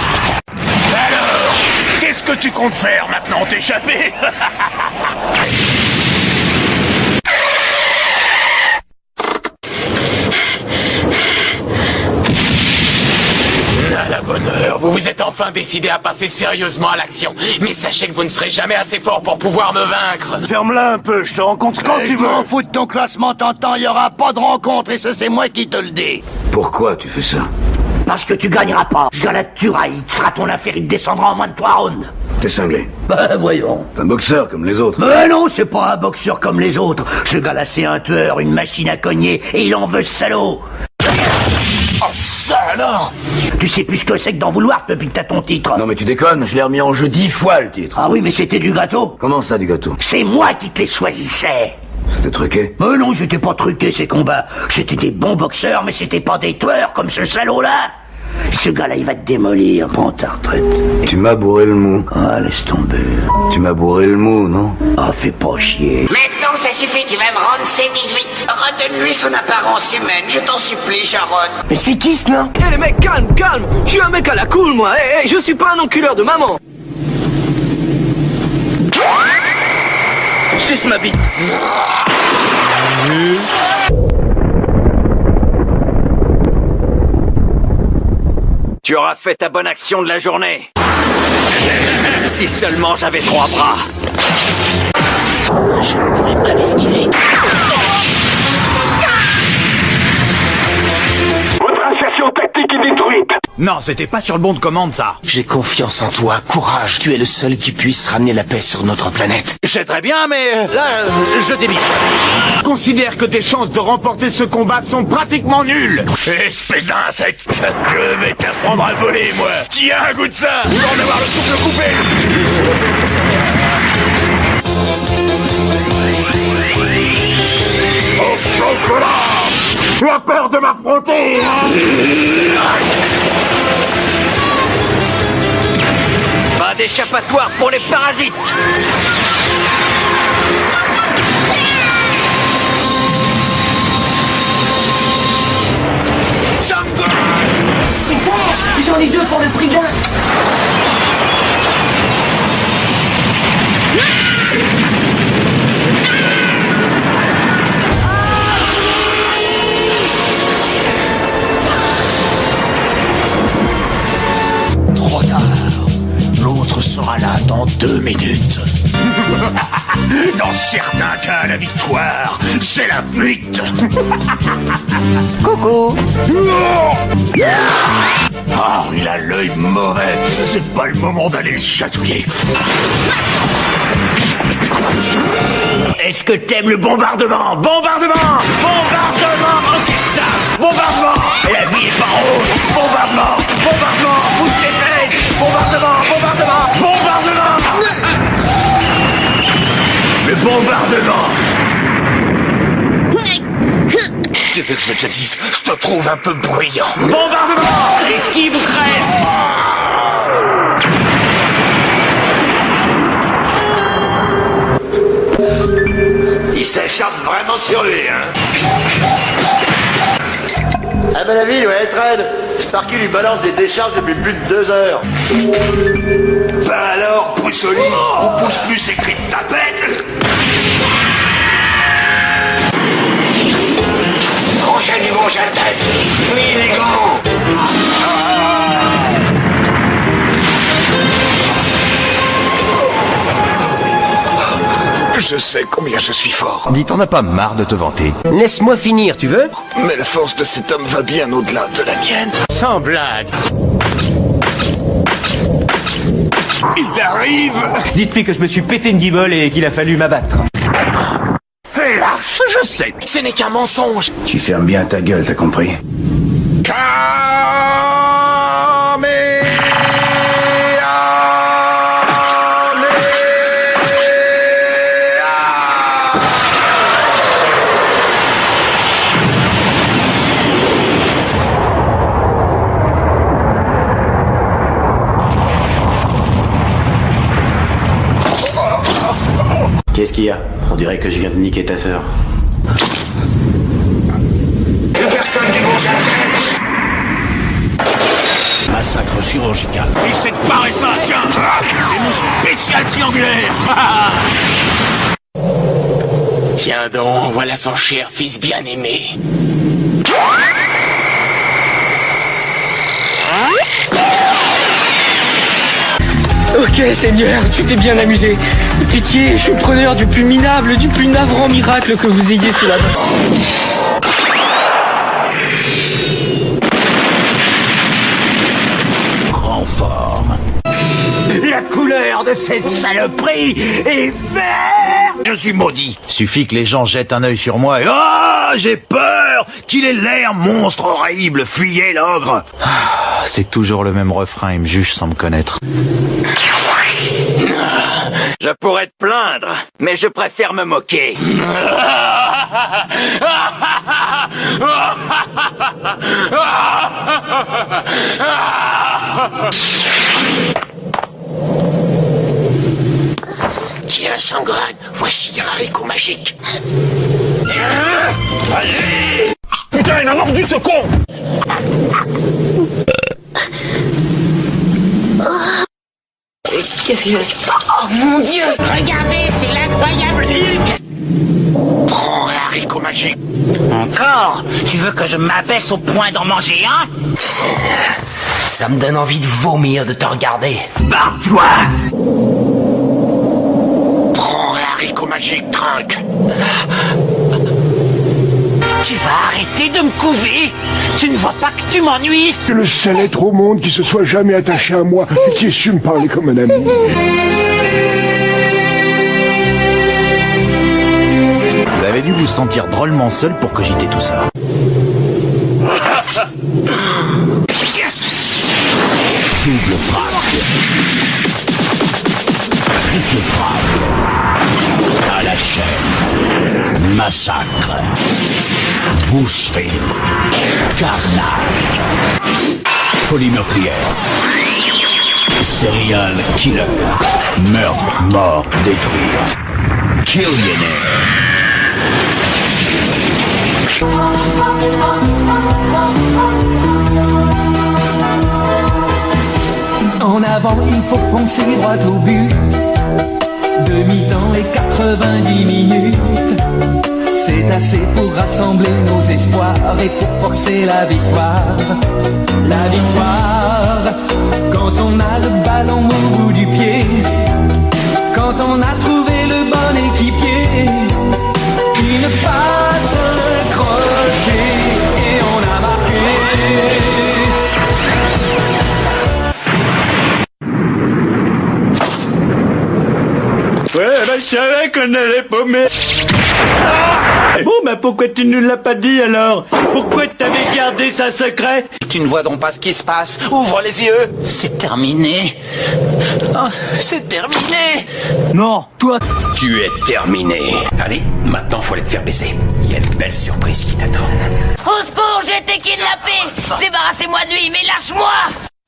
qu'est-ce que tu comptes faire maintenant? T'échapper? À la bonne heure, vous vous êtes enfin décidé à passer sérieusement à l'action. Mais sachez que vous ne serez jamais assez fort pour pouvoir me vaincre. Ferme-la un peu, je te rencontre quand tu veux. M'en fous de ton classement, t'entends, il y aura pas de rencontre et ça c'est moi qui te le dis. Pourquoi tu fais ça? Parce que tu gagneras pas. Je la tuerai, il te fera ton affaire, il te descendra en moins de 3 rounds. T'es cinglé. Bah voyons. T'es un boxeur comme les autres. Mais non, c'est pas un boxeur comme les autres. Ce gars-là c'est un tueur, une machine à cogner, et il en veut ce salaud. Oh ça alors! Tu sais plus ce que c'est que d'en vouloir depuis que t'as ton titre. Non mais tu déconnes, je l'ai remis en jeu 10 fois le titre. Ah oui, mais c'était du gâteau. Comment ça du gâteau? C'est moi qui te les choisissais. C'était truqué? Mais non, c'était pas truqué ces combats. C'était des bons boxeurs, mais c'était pas des tueurs comme ce salaud-là. Ce gars-là, il va te démolir, prends ta retraite. Tu m'as bourré le mou. Ah, laisse tomber. Tu m'as bourré le mou, non? Ah, fais pas chier. Maintenant, ça suffit, tu vas me rendre C18. Redonne-lui son apparence humaine, je t'en supplie, Sharon. Mais c'est qui ce nain? Eh les mecs, calme. Je suis un mec à la cool, moi. Je suis pas un enculeur de maman. Suce ma bite. Tu auras fait ta bonne action de la journée. Si seulement j'avais 3 bras. Je ne pourrais pas l'esquiver. Votre insertion tactique est détruite. Non, c'était pas sur le bon de commande, ça. J'ai confiance en toi, courage. Tu es le seul qui puisse ramener la paix sur notre planète. J'aimerais bien, mais là, je démissionne. Je considère que tes chances de remporter ce combat sont pratiquement nulles. Espèce d'insecte, je vais t'apprendre à voler, moi. Tiens un goût de ça, tu vas en avoir le souffle coupé. Tu as peur de m'affronter, Pas d'échappatoire pour les parasites. Super! J'en ai 2 pour le prix d'un. Trop tard. L'autre sera là dans 2 minutes. Dans certains cas, la victoire, c'est la fuite. Coucou. Ah, il a l'œil mauvais. C'est pas le moment d'aller le chatouiller. Est-ce que t'aimes le bombardement? Bombardement! Oh, c'est ça! Bombardement! Et la vie est pas rose! Bombardement! Bouge tes fesses! Bombardement! Bombardement! Bombardement! Le bombardement! Tu veux que je te dise, je te trouve un peu bruyant. Bombardement! Esquive ou crève! Il s'échappe vraiment sur lui, hein? Ah ben la ville, ouais, traîne. Sparky lui balance des décharges depuis plus de 2 heures. Ben alors, Poussoli, on pousse plus ces cris de tapette. Prochain du gauche à tête. Fuis les gants. Je sais combien je suis fort. Dis, t'en as pas marre de te vanter? Laisse-moi finir, tu veux? Mais la force de cet homme va bien au-delà de la mienne. Sans blague. Il arrive! Dites-lui que je me suis pété une guibole et qu'il a fallu m'abattre. Lâche, je sais. Ce n'est qu'un mensonge. Tu fermes bien ta gueule, t'as compris? Qu'est-ce qu'il y a? On dirait que je viens de niquer ta sœur. Massacre chirurgical. Essaie de parer ça, tiens. C'est mon spécial triangulaire. Tiens donc, voilà son cher fils bien-aimé. Ok, Seigneur, tu t'es bien amusé. Pitié, je suis preneur du plus minable, du plus navrant miracle que vous ayez sous la main. Prends forme. La couleur de cette saloperie est vert. Je suis maudit. Suffit que les gens jettent un œil sur moi et ah, j'ai peur qu'il ait l'air monstre horrible. Fuyez l'ogre. C'est toujours le même refrain, il me juge sans me connaître. Je pourrais te plaindre, mais je préfère me moquer. Tiens, Sangrad, voici un haricot magique. Allez! Putain, il a mordu ce con! Qu'est-ce que c'est? Oh mon Dieu! Regardez, c'est l'incroyable Hulk. Prends un haricot magique. Encore? Tu veux que je m'abaisse au point d'en manger un? Ça me donne envie de vomir de te regarder. Barre-toi! Prends un haricot magique, Trunk. Tu vas arrêter de me couver? Tu ne vois pas que tu m'ennuies? Le seul être au monde qui se soit jamais attaché à moi et qui ait su me parler comme un ami. Vous avez dû vous sentir drôlement seul pour cogiter tout ça. Double frappe. Triple frappe. À la chaîne. Massacre. Boucherie. Carnage. Folie meurtrière. Serial killer. Meurtre, mort, détruire. Killionaire. En avant, il faut foncer droit au but. Demi-temps et 90 minutes. C'est assez pour rassembler nos espoirs et pour forcer la victoire. La victoire, quand on a le ballon au bout du pied. Quand on a trouvé le bon équipier. Une passe, un crochet et on a marqué. Ouais, ben je savais qu'on allait pas mettre... Bon, ben pourquoi tu ne l'as pas dit alors? Pourquoi t'avais gardé ça secret? Tu ne vois donc pas ce qui se passe. Ouvre les yeux. C'est terminé. Oh, c'est terminé. Non, toi... Tu es terminé. Allez, maintenant faut aller te faire baiser. Il y a une belle surprise qui t'attend. Au secours, j'ai été kidnappé. Débarrassez-moi de lui, mais lâche-moi.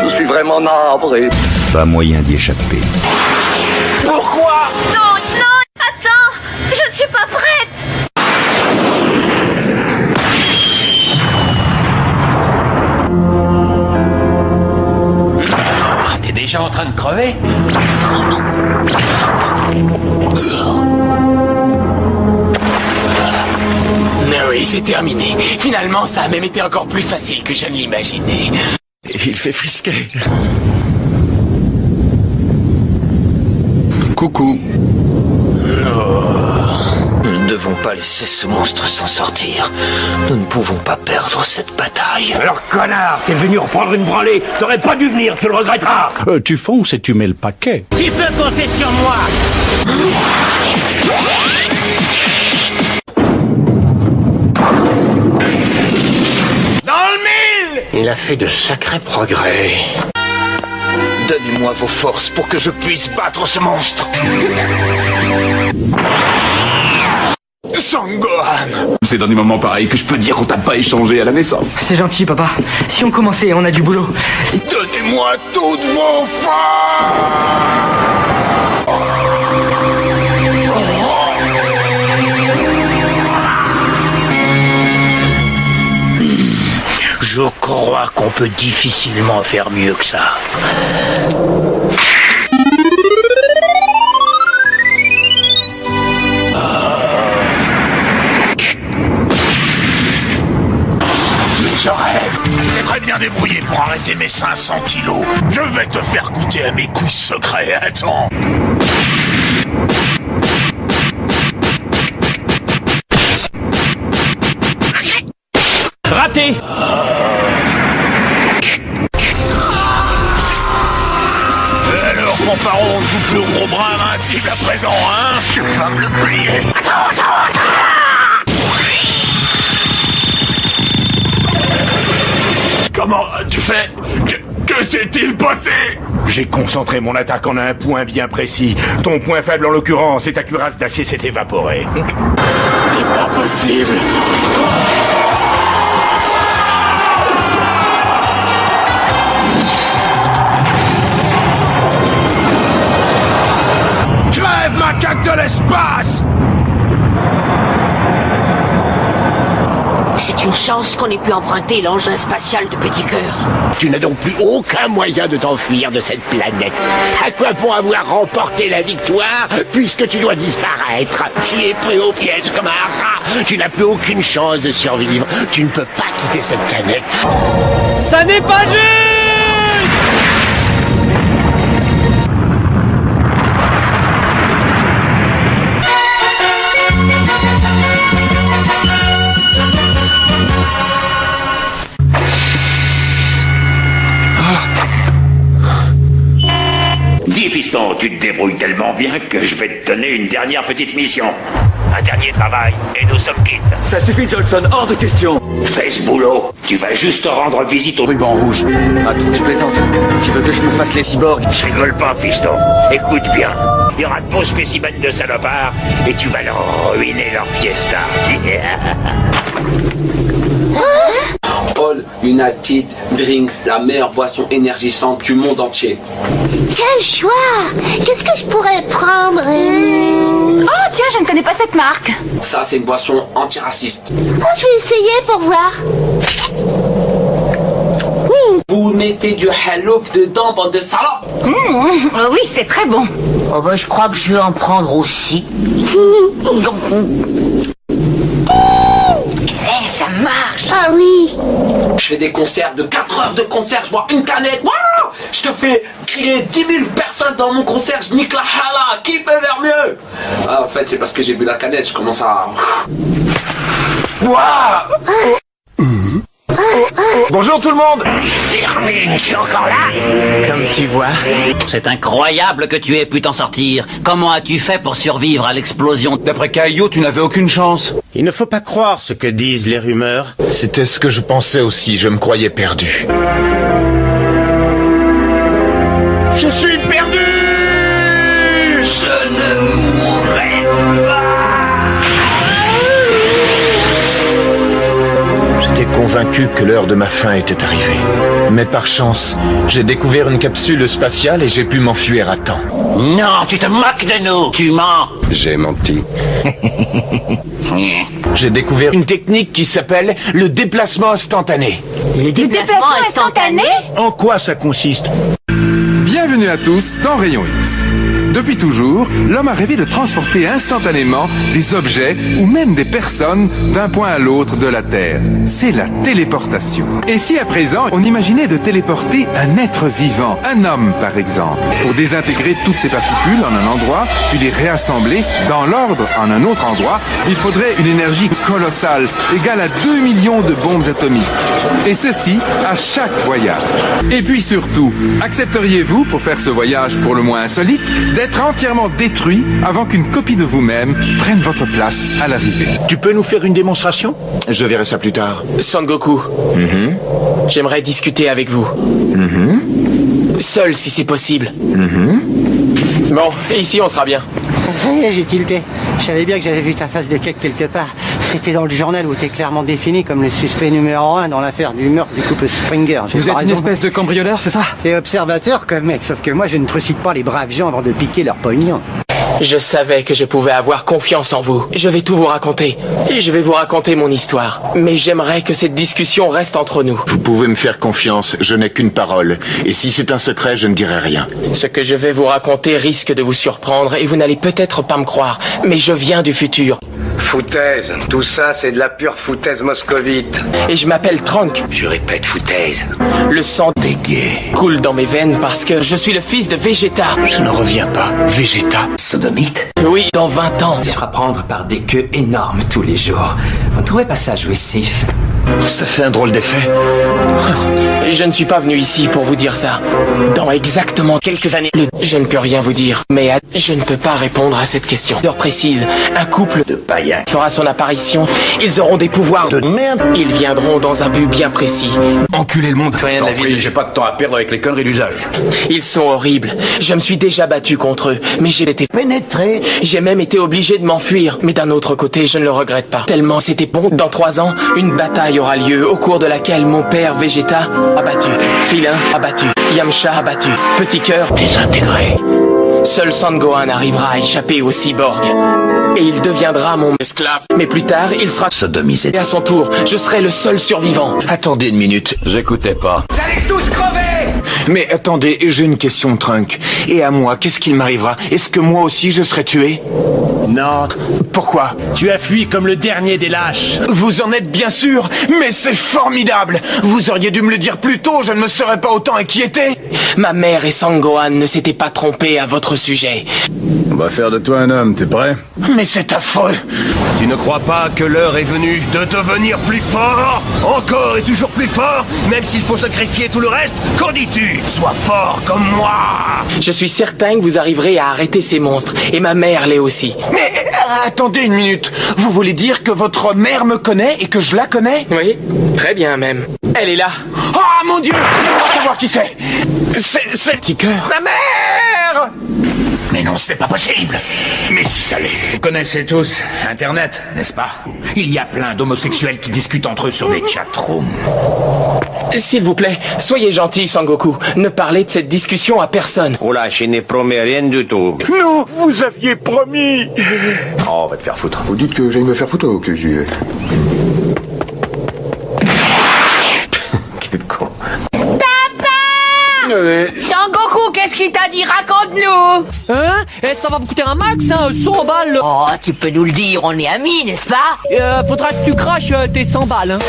Je suis vraiment navré. Pas moyen d'y échapper. Pourquoi? Non, non, attends, je ne suis pas prête. T'es déjà en train de crever? Mais oui, c'est terminé. Finalement, ça a même été encore plus facile que je ne l'imaginais. Il fait frisquer. Coucou. Nous ne devons pas laisser ce monstre s'en sortir. Nous ne pouvons pas perdre cette bataille. Alors connard, t'es venu reprendre une branlée. T'aurais pas dû venir, tu le regretteras. Tu fonces et tu mets le paquet. Tu peux compter sur moi. Dans le mille! Il a fait de sacrés progrès. Donnez-moi vos forces pour que je puisse battre ce monstre. Sangohan! C'est dans des moments pareils que je peux dire qu'on t'a pas échangé à la naissance. C'est gentil, papa. Si on commençait, on a du boulot. Donnez-moi toutes vos forces! Je crois qu'on peut difficilement faire mieux que ça. Je rêve. Tu t'es très bien débrouillé pour arrêter mes 500 kilos. Je vais te faire goûter à mes coups secrets. Attends. Raté. Alors, fanfaron, on ne joue plus au gros bras invincible à présent, hein? Tu vas me le plier. Comment tu fais? Que s'est-il passé? J'ai concentré mon attaque en un point bien précis. Ton point faible, en l'occurrence, et ta cuirasse d'acier s'est évaporée. Ce n'est pas possible. Crève, macaque de l'espace! C'est une chance qu'on ait pu emprunter l'engin spatial de Petit Cœur. Tu n'as donc plus aucun moyen de t'enfuir de cette planète. À quoi bon avoir remporté la victoire puisque tu dois disparaître? Tu es pris au piège comme un rat. Tu n'as plus aucune chance de survivre. Tu ne peux pas quitter cette planète. Ça n'est pas juste! Dis, fiston, tu te débrouilles tellement bien que je vais te donner une dernière petite mission. Un dernier travail, et nous sommes quittes. Ça suffit, Johnson, hors de question. Fais ce boulot. Tu vas juste rendre visite au ruban rouge. Attends, tu plaisantes. Tu veux que je me fasse les cyborgs? Je rigole pas, fiston. Écoute bien. Il y aura de beaux spécimens de salopards, et tu vas leur ruiner leur fiesta. All United Drinks, la meilleure boisson énergisante du monde entier. Quel choix! Qu'est-ce que je pourrais prendre? Oh tiens, je ne connais pas cette marque. Ça, c'est une boisson antiraciste. Oh, je vais essayer pour voir. Vous mettez du hellof dedans, bande de salopes. Oui, c'est très bon. Oh bah je crois que je vais en prendre aussi. Ça marche! Ah oui! Je fais des concerts de 4 heures de concert, je bois une canette. Wow, je te fais crier 10 000 personnes dans mon concert, je nique la hala. Qui peut faire mieux? Ah, en fait, c'est parce que j'ai bu la canette, je commence à... Wow. Bonjour tout le monde. Firmine, tu es encore là? Comme tu vois, c'est incroyable que tu aies pu t'en sortir. Comment as-tu fait pour survivre à l'explosion? D'après Caillot, tu n'avais aucune chance. Il ne faut pas croire ce que disent les rumeurs. C'était ce que je pensais aussi, je me croyais perdu. Je suis perdu! Je ne mourrai pas. J'étais convaincu que l'heure de ma fin était arrivée. Mais par chance, j'ai découvert une capsule spatiale et j'ai pu m'enfuir à temps. Non, tu te moques de nous. Tu mens. J'ai menti. J'ai découvert une technique qui s'appelle le déplacement instantané. Le déplacement instantané? En quoi ça consiste? Bienvenue à tous dans Rayon X. Depuis toujours, l'homme a rêvé de transporter instantanément des objets ou même des personnes d'un point à l'autre de la Terre. C'est la téléportation. Et si à présent, on imaginait de téléporter un être vivant, un homme par exemple, pour désintégrer toutes ces particules en un endroit, puis les réassembler dans l'ordre en un autre endroit, il faudrait une énergie colossale, égale à 2 millions de bombes atomiques. Et ceci à chaque voyage. Et puis surtout, accepteriez-vous, pour faire ce voyage pour le moins insolite, d'être entièrement détruit avant qu'une copie de vous-même prenne votre place à l'arrivée? Tu peux nous faire une démonstration? Je verrai ça plus tard. Son Goku, j'aimerais discuter avec vous. Seul si c'est possible. Bon, ici on sera bien. J'ai tilté. Je savais bien que j'avais vu ta face de cake quelque part. C'était dans le journal où t'es clairement défini comme le suspect numéro 1 dans l'affaire du meurtre du couple Springer. Vous êtes une espèce de cambrioleur, c'est ça? T'es observateur comme mec, sauf que moi je ne trucide pas les braves gens avant de piquer leur pognon. Je savais que je pouvais avoir confiance en vous. Je vais tout vous raconter. Et je vais vous raconter mon histoire. Mais j'aimerais que cette discussion reste entre nous. Vous pouvez me faire confiance, je n'ai qu'une parole. Et si c'est un secret, je ne dirai rien. Ce que je vais vous raconter risque de vous surprendre et vous n'allez peut-être pas me croire. Mais je viens du futur. Foutaise. Tout ça, c'est de la pure foutaise moscovite. Et je m'appelle Trunks. Je répète, foutaise. Le sang des gays coule dans mes veines parce que je suis le fils de Vegeta. Je ne reviens pas. Vegeta. Sodomite? Oui, dans 20 ans. Se fera prendre par des queues énormes tous les jours. Vous ne trouvez pas ça jouissif? Ça fait un drôle d'effet. Je ne suis pas venu ici pour vous dire ça. Dans exactement quelques années, je ne peux rien vous dire. Mais je ne peux pas répondre à cette question. Heure précise, un couple de païens fera son apparition. Ils auront des pouvoirs de merde. Ils viendront dans un but bien précis. Enculer le monde. Rien à vide. J'ai pas de temps à perdre avec les conneries d'usage. Ils sont horribles. Je me suis déjà battu contre eux, mais j'ai été pénétré. J'ai même été obligé de m'enfuir. Mais d'un autre côté, je ne le regrette pas. Tellement c'était bon. Dans 3 ans, une bataille aura lieu, au cours de laquelle mon père Vegeta abattu, Krillin abattu, Yamcha abattu, Petit Cœur désintégré. Seul Son Gohan arrivera à échapper au cyborg. Et il deviendra mon esclave. Mais plus tard, il sera sodomisé. Et à son tour, je serai le seul survivant. Attendez une minute. J'écoutais pas. Vous allez tous crever! Mais attendez, j'ai une question, Trunks. Et à moi, qu'est-ce qu'il m'arrivera? Est-ce que moi aussi je serai tué? Non. Pourquoi? Tu as fui comme le dernier des lâches. Vous en êtes bien sûr, mais c'est formidable. Vous auriez dû me le dire plus tôt, je ne me serais pas autant inquiété. Ma mère et Son Gohan ne s'étaient pas trompés à votre sujet. On va faire de toi un homme, t'es prêt? Mais c'est affreux. Tu ne crois pas que l'heure est venue de devenir plus fort? Encore et toujours plus fort? Même s'il faut sacrifier tout le reste? Qu'en dis-tu? Sois fort comme moi! Je suis certain que vous arriverez à arrêter ces monstres. Et ma mère l'est aussi. Mais attendez une minute. Vous voulez dire que votre mère me connaît et que je la connais? Oui, très bien même. Elle est là. Ah mon Dieu, j'aimerais savoir qui c'est. C'est Petit Cœur. Ta mère! Mais non, ce n'est pas possible. Mais si ça l'est. Vous connaissez tous Internet, n'est-ce pas? Il y a plein d'homosexuels qui discutent entre eux sur des chatrooms. S'il vous plaît, soyez gentil, Sangoku. Ne parlez de cette discussion à personne. Oh là, je n'ai promis rien du tout. Non, vous aviez promis. Oh, va te faire foutre. Vous dites que j'aille me faire foutre ou que j'y vais? Quel con. Sangoku, qu'est-ce qu'il t'a dit? Raconte-nous! Hein? Eh, ça va vous coûter un max, hein, 100 balles! Oh, tu peux nous le dire, on est amis, n'est-ce pas? Faudra que tu craches tes 100 balles, hein.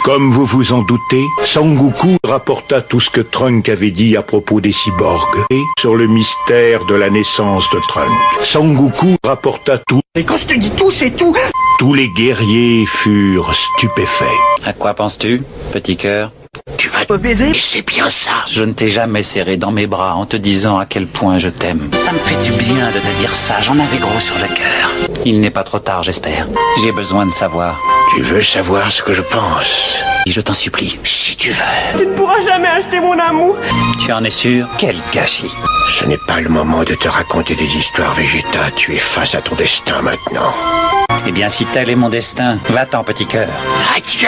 Comme vous vous en doutez, Sangoku rapporta tout ce que Trunks avait dit à propos des cyborgs et sur le mystère de la naissance de Trunks. Sangoku rapporta tout. Et quand je te dis tout, c'est tout. Tous les guerriers furent stupéfaits. À quoi penses-tu, petit cœur? Tu vas te baiser? C'est bien ça. Je ne t'ai jamais serré dans mes bras en te disant à quel point je t'aime. Ça me fait du bien de te dire ça, j'en avais gros sur le cœur. Il n'est pas trop tard, j'espère. J'ai besoin de savoir. Tu veux savoir ce que je pense? Je t'en supplie. Si tu veux. Tu ne pourras jamais acheter mon amour. Tu en es sûr? Quel gâchis. Ce n'est pas le moment de te raconter des histoires, Vegeta. Tu es face à ton destin maintenant. Eh bien, si tel est mon destin, va-t'en, petit cœur. Adieu!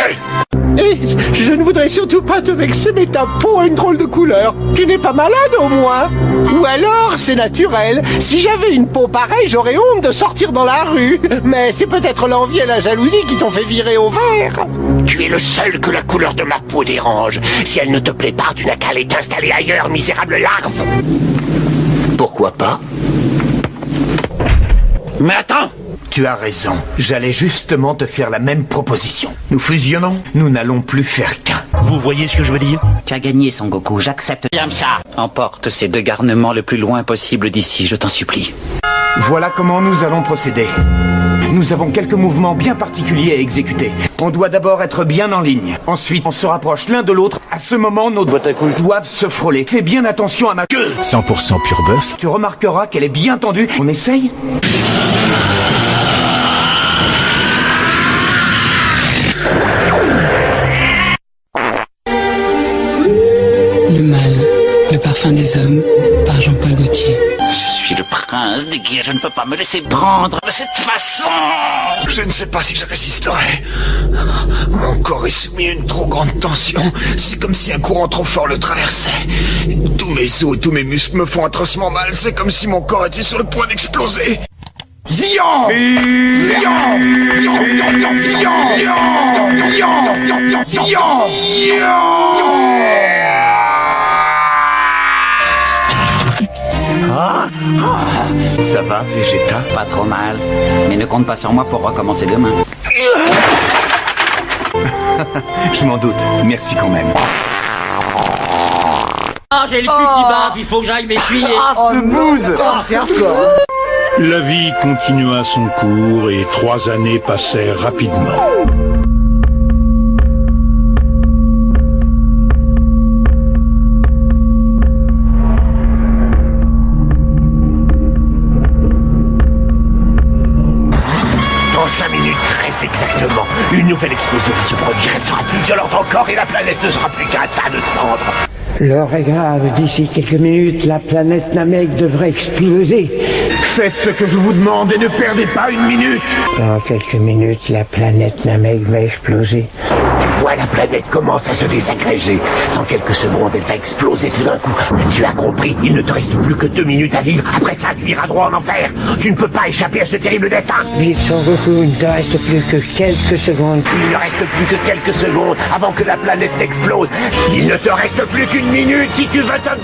Et je ne voudrais surtout pas te vexer, mais ta peau a une drôle de couleur. Tu n'es pas malade au moins? Ou alors c'est naturel. Si j'avais une peau pareille, j'aurais honte de sortir dans la rue. Mais c'est peut-être l'envie et la jalousie qui t'ont fait virer au vert. Tu es le seul que la couleur de ma peau dérange. Si elle ne te plaît pas, tu n'as qu'à aller t'installer ailleurs, misérable larve. Pourquoi pas? Mais attends! Tu as raison. J'allais justement te faire la même proposition. Nous fusionnons, nous n'allons plus faire qu'un. Vous voyez ce que je veux dire? Tu as gagné, Son Goku, j'accepte. Yamcha! Emporte ces deux garnements le plus loin possible d'ici, je t'en supplie. Voilà comment nous allons procéder. Nous avons quelques mouvements bien particuliers à exécuter. On doit d'abord être bien en ligne. Ensuite, on se rapproche l'un de l'autre. À ce moment, nos bottes à couilles doivent se frôler. Fais bien attention à ma queue. 100% pur bœuf. Tu remarqueras qu'elle est bien tendue. On essaye? Le mal, le parfum des hommes, par Jean-Paul Gaultier. Je suis le prince des guerres, je ne peux pas me laisser prendre de cette façon. Je ne sais pas si je résisterai. Mon corps est soumis à une trop grande tension. C'est comme si un courant trop fort le traversait. Tous mes os et tous mes muscles me font atrocement mal. C'est comme si mon corps était sur le point d'exploser. Zian! Zian! Ça va, Vegeta? Pas trop mal, mais ne compte pas sur moi pour recommencer demain. Je m'en doute, merci quand même. Ah, j'ai le cul qui bat, il faut que j'aille m'essuyer. Ah, ce bouse! C'est hardcore. La vie continua son cours et 3 années passèrent rapidement. Dans 5 minutes, très exactement, une nouvelle explosion va se produire. Elle sera plus violente encore et la planète ne sera plus qu'un tas de cendres. L'heure est grave. D'ici quelques minutes, la planète Namek devrait exploser. Faites ce que je vous demande et ne perdez pas une minute. Dans quelques minutes, la planète Namek va exploser. Tu vois, la planète commence à se désagréger. Dans quelques secondes, elle va exploser tout d'un coup. Tu as compris, il ne te reste plus que 2 minutes à vivre. Après ça, tu iras droit en enfer. Tu ne peux pas échapper à ce terrible destin. Vite, Son Goku, il ne te reste plus que quelques secondes. Il ne reste plus que quelques secondes avant que la planète n'explose. Il ne te reste plus qu'une minute si tu veux te battre.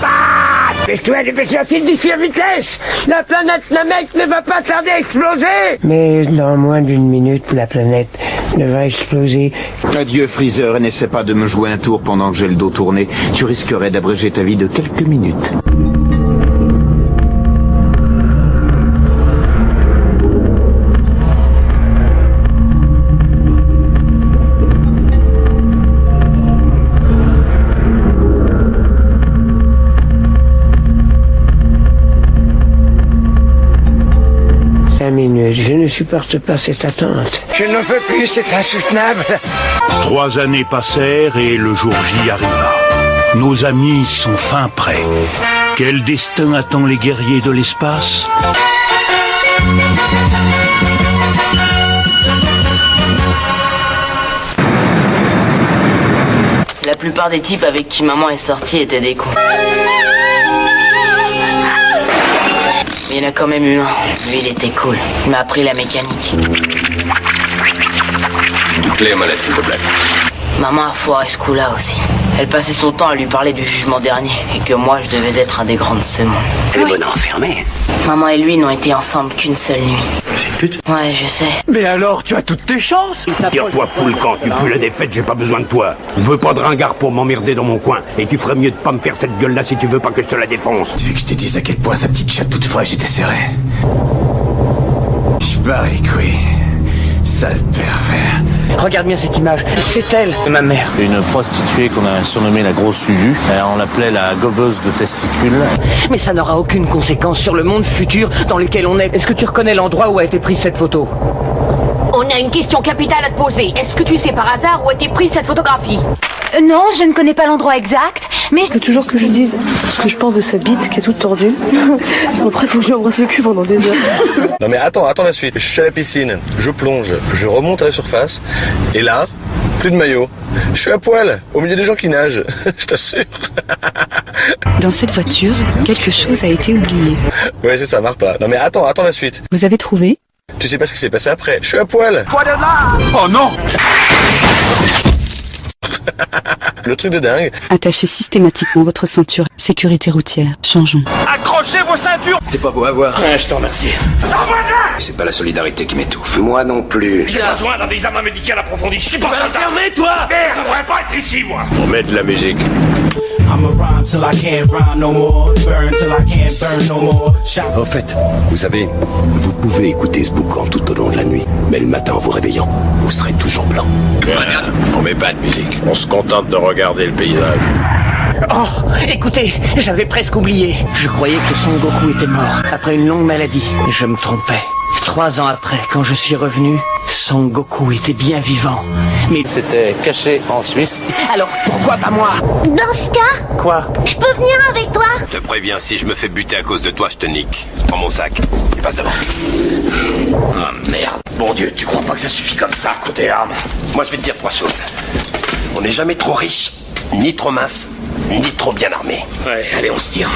Dépêche-toi, dépêche-toi, file d'ici à vitesse. La planète Namek ne va pas tarder à exploser. Mais dans moins d'une minute, la planète devrait exploser. Adieu Freezer, et n'essaie pas de me jouer un tour pendant que j'ai le dos tourné. Tu risquerais d'abréger ta vie de quelques minutes. Minutes. Je ne supporte pas cette attente. Je n'en peux plus, c'est insoutenable. 3 années passèrent et le jour J arriva. Nos amis sont fin prêts. Quel destin attend les guerriers de l'espace? La plupart des types avec qui maman est sortie étaient des cons. Il y en a quand même eu un. Lui, il était cool. Il m'a appris la mécanique. Les manettes, s'il te plaît. Maman a foiré ce coup-là aussi. Elle passait son temps à lui parler du jugement dernier et que moi, je devais être un des grands de ce monde. Elle est bonne à enfermer. Maman et lui n'ont été ensemble qu'une seule nuit. Pute. Ouais, je sais. Mais alors, tu as toutes tes chances. Tire-toi, fous le camp, tu pues la défaite, j'ai pas besoin de toi. Je veux pas de ringard pour m'emmerder dans mon coin. Et tu ferais mieux de pas me faire cette gueule-là si tu veux pas que je te la défonce. Tu veux que je te dise à quel point sa petite chatte toute fraîche était serrée? Je parie que oui. Sale pervers. Regarde bien cette image, c'est elle, ma mère. Une prostituée qu'on a surnommée la grosse Lulu. On l'appelait la gobeuse de testicules. Mais ça n'aura aucune conséquence sur le monde futur dans lequel on est. Est-ce que tu reconnais l'endroit où a été prise cette photo? On a une question capitale à te poser. Est-ce que tu sais par hasard où a été prise cette photographie? Non, je ne connais pas l'endroit exact, mais... Il faut toujours que je dise ce que je pense de sa bite qui est toute tordue. Après, faut que je lui embrasse le cul pendant des heures. Non mais attends la suite. Je suis à la piscine, je plonge, je remonte à la surface, et là, plus de maillot. Je suis à poil, au milieu des gens qui nagent, je t'assure. Dans cette voiture, quelque chose a été oublié. Ouais, c'est ça, Martha. Non mais attends la suite. Vous avez trouvé? Tu sais pas ce qui s'est passé après. Je suis à poil. Oh non! Le truc de dingue. Attachez systématiquement votre ceinture. Sécurité routière. Changeons. Accrochez vos ceintures! T'es pas beau à voir. Ouais, je te remercie. C'est pas la solidarité qui m'étouffe. Moi non plus. J'ai besoin d'un examen médical approfondi. Je suis pas soldat. Fermez, toi! Merde, je devrais pas être ici, moi. On met de la musique. Au fait, vous savez, vous pouvez écouter ce boucan tout au long de la nuit, mais le matin en vous réveillant, vous serez toujours blanc. On met pas de musique, on se contente de regarder le paysage. Oh, écoutez, j'avais presque oublié. Je croyais que Son Goku était mort, après une longue maladie. Je me trompais. 3 ans après, quand je suis revenu, Son Goku était bien vivant. Mais c'était caché en Suisse. Alors pourquoi pas moi? Dans ce cas, Quoi? je peux venir avec toi? Je te préviens, si je me fais buter à cause de toi, je te nique. Prends mon sac, et passe devant. Ah merde. Bon Dieu, tu crois pas que ça suffit comme ça, côté armes? Moi je vais te dire 3 choses. On n'est jamais trop riche, ni trop mince, ni trop bien armé. Ouais, allez, on se tire.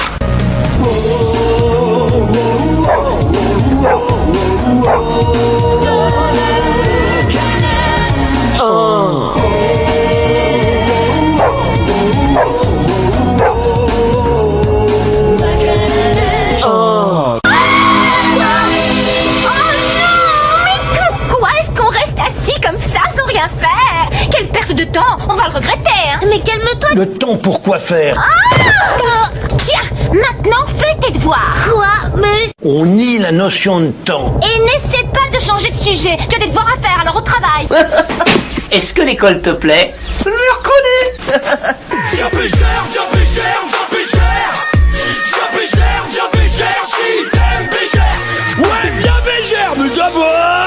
Oh. Rien faire. Quelle perte de temps. On va le regretter, hein. Mais calme-toi. Le temps pour quoi faire? Tiens, maintenant fais tes devoirs. Quoi? Mais... On nie la notion de temps. Et n'essaie pas de changer de sujet. Tu as des devoirs à faire, alors au travail. Est-ce que l'école te plaît? Je le reconnais. Viens plus cher, viens plus cher, viens plus cher. Viens plus cher, viens plus cher, si t'aimes plus cher. Ouais, viens plus cher, mais d'abord,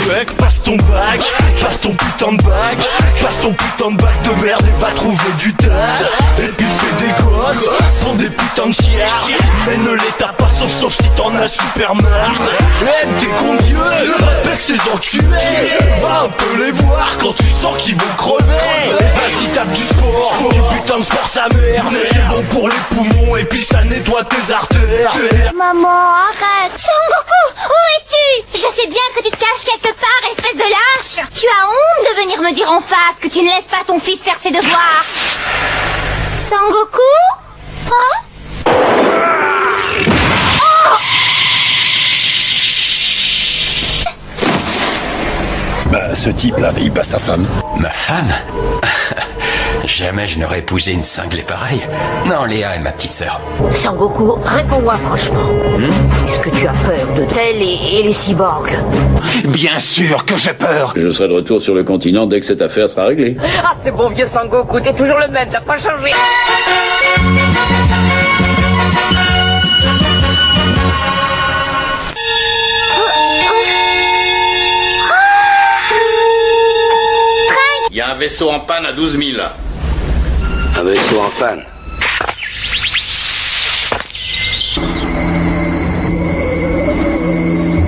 Mec, passe ton bac, passe ton putain de bac, passe ton putain de bac de merde et va trouver du taf. Et puis fais des gosses, sont des putains de chiards. Mais ne les tape pas sauf si t'en as super marre. Aime tes cons vieux, respecte ces enculés. Va un peu les voir quand tu sens qu'ils vont crever. Vas-y tape du sport, du putain de sport sa mère. C'est bon pour les poumons et puis ça nettoie tes artères. Maman, arrête. Son Goku, où es-tu? Je sais bien que tu te caches quelque part, espèce de lâche. Tu as honte de venir me dire en face que tu ne laisses pas ton fils faire ses devoirs. Son Goku? Hein? Bah, ce type-là, il bat sa femme. Ma femme? Jamais je n'aurais épousé une cinglée pareille. Non, Léa est ma petite sœur. Son Goku, réponds-moi franchement. Est-ce que tu as peur de Tel et les cyborgs? Bien sûr que j'ai peur. Je serai de retour sur le continent dès que cette affaire sera réglée. Ah, c'est bon vieux Son Goku, t'es toujours le même, t'as pas changé. Il y a un vaisseau en panne à 12 000. Un vaisseau en panne.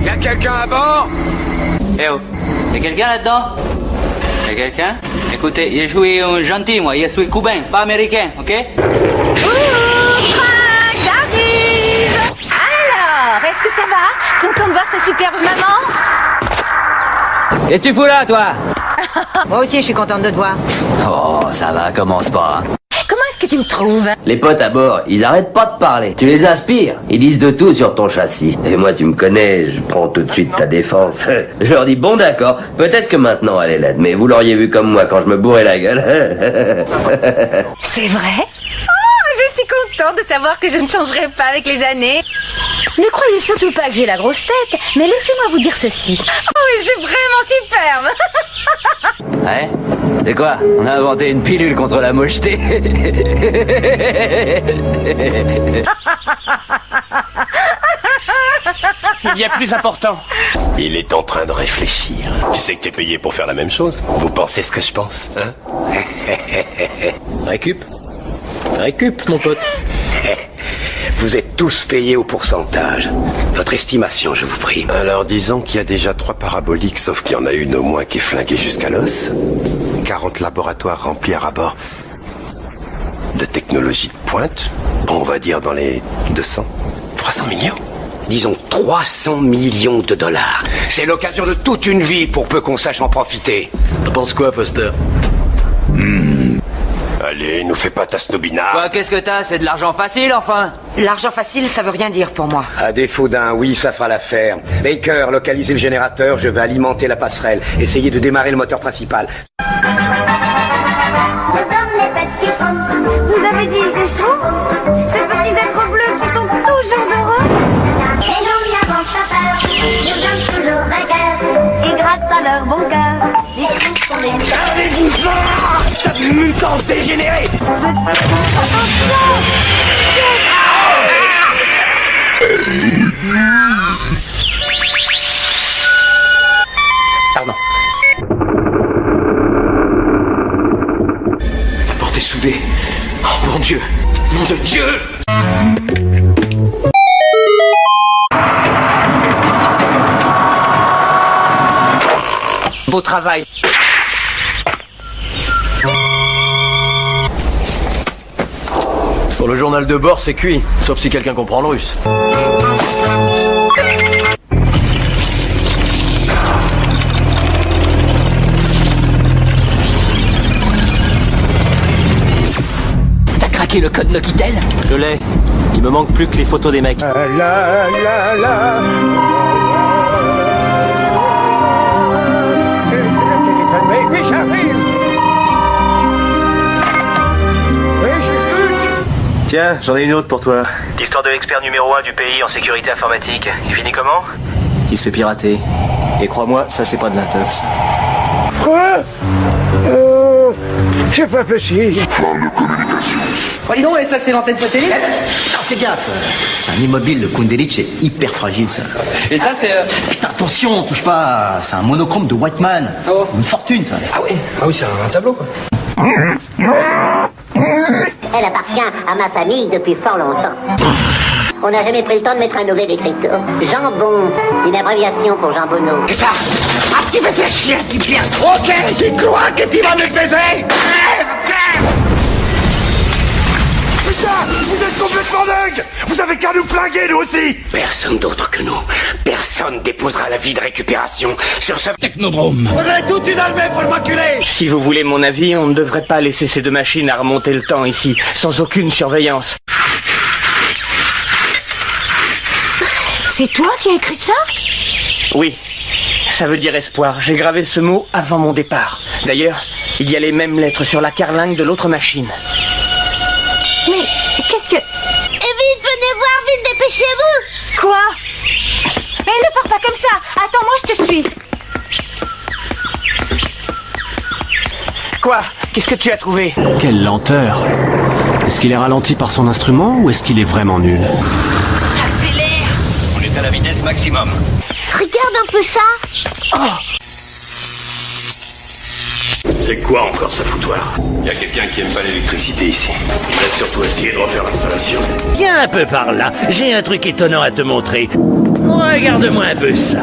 Y'a quelqu'un à bord? Eh oh, y'a quelqu'un là-dedans? Y'a quelqu'un? Écoutez, je suis gentil moi, je suis cubain, pas américain, ok? J'arrive. Alors, est-ce que ça va? Content de voir sa superbe maman? Qu'est-ce que tu fous là, toi? Moi aussi, je suis contente de te voir. Oh, ça va, commence pas. Comment est-ce que tu me trouves? Les potes à bord, ils arrêtent pas de parler. Tu les inspires. Ils disent de tout sur ton châssis. Et moi, tu me connais, je prends tout de suite ta défense. Je leur dis, bon d'accord, peut-être que maintenant elle est laide, mais vous l'auriez vu comme moi quand je me bourrais la gueule. C'est vrai? Oh, je suis contente de savoir que je ne changerai pas avec les années. Ne croyez surtout pas que j'ai la grosse tête, mais laissez-moi vous dire ceci. Oh, je suis vraiment super C'est quoi? On a inventé une pilule contre la mocheté. Il y a plus important. Il est en train de réfléchir. Tu sais que t'es payé pour faire la même chose? Vous pensez ce que je pense, hein? Récup, mon pote. Vous êtes tous payés au pourcentage. Votre estimation, je vous prie. Alors disons qu'il y a déjà 3 paraboliques, sauf qu'il y en a une au moins qui est flinguée jusqu'à l'os. 40 laboratoires remplis à ras-bord de technologie de pointe. On va dire dans les 200. 300 millions? Disons 300 millions de dollars. C'est l'occasion de toute une vie pour peu qu'on sache en profiter. T'en penses quoi, Foster? Allez, nous fais pas ta snobinard. Quoi, qu'est-ce que t'as? C'est de l'argent facile, enfin? L'argent facile, ça veut rien dire pour moi. À défaut d'un oui, ça fera l'affaire. Baker, localisez le générateur, je vais alimenter la passerelle. Essayez de démarrer le moteur principal. Vous avez dit les schtroumpfs, ces petits êtres bleus qui sont toujours heureux. Et l'on y avance à peur, ils viennent toujours vainqueurs. Et grâce à leur bon cœur, les schtroumpfs sont des... Allez-vous-en! T'as du mutant dégénéré! Pardon. La porte est soudée. Oh mon Dieu! Nom de Dieu! Beau travail. Pour le journal de bord, c'est cuit. Sauf si quelqu'un comprend le russe. T'as craqué le code Nokitel? Je l'ai. Il me manque plus que les photos des mecs. Tiens, j'en ai une autre pour toi. L'histoire de l'expert numéro 1 du pays en sécurité informatique. Il finit comment? Il se fait pirater. Et crois-moi, ça c'est pas de l'intox. Quoi? C'est pas possible. Oh, dis donc, et ça c'est l'antenne satellite? Ah, fais gaffe. C'est un immobile de Kundalini, c'est hyper fragile ça. Et ça c'est... Putain, attention, touche pas. C'est un monochrome de Whiteman. Oh. Une fortune ça. Ah oui, c'est un tableau quoi. Elle appartient à ma famille depuis fort longtemps. On n'a jamais pris le temps de mettre un nouvel écriteau. Jambon, une abréviation pour jambonneau. C'est ça! Ah, tu me fais chier, tu viens! Ok, tu crois que tu vas me baiser? Putain, vous êtes complètement dingue! Vous avez qu'à nous flinguer, nous aussi! Personne d'autre que nous. Personne déposera la vie de récupération sur ce technodrome. Faudrait toute une armée pour le maculer. Si vous voulez mon avis, on ne devrait pas laisser ces deux machines à remonter le temps ici, sans aucune surveillance. C'est toi qui as écrit ça? Oui, ça veut dire espoir. J'ai gravé ce mot avant mon départ. D'ailleurs, il y a les mêmes lettres sur la carlingue de l'autre machine. Mais qu'est-ce que... Vite, venez voir, vite, dépêchez-vous! Quoi? Mais ne pars pas comme ça. Attends, moi je te suis. Quoi? Qu'est-ce que tu as trouvé? Quelle lenteur! Est-ce qu'il est ralenti par son instrument ou est-ce qu'il est vraiment nul? Accélère! On est à la vitesse maximum. Regarde un peu ça! Oh! C'est quoi encore ce foutoir? Y a quelqu'un qui aime pas l'électricité ici. Il va surtout essayer de refaire l'installation. Viens un peu par là, j'ai un truc étonnant à te montrer. Regarde-moi un peu ça.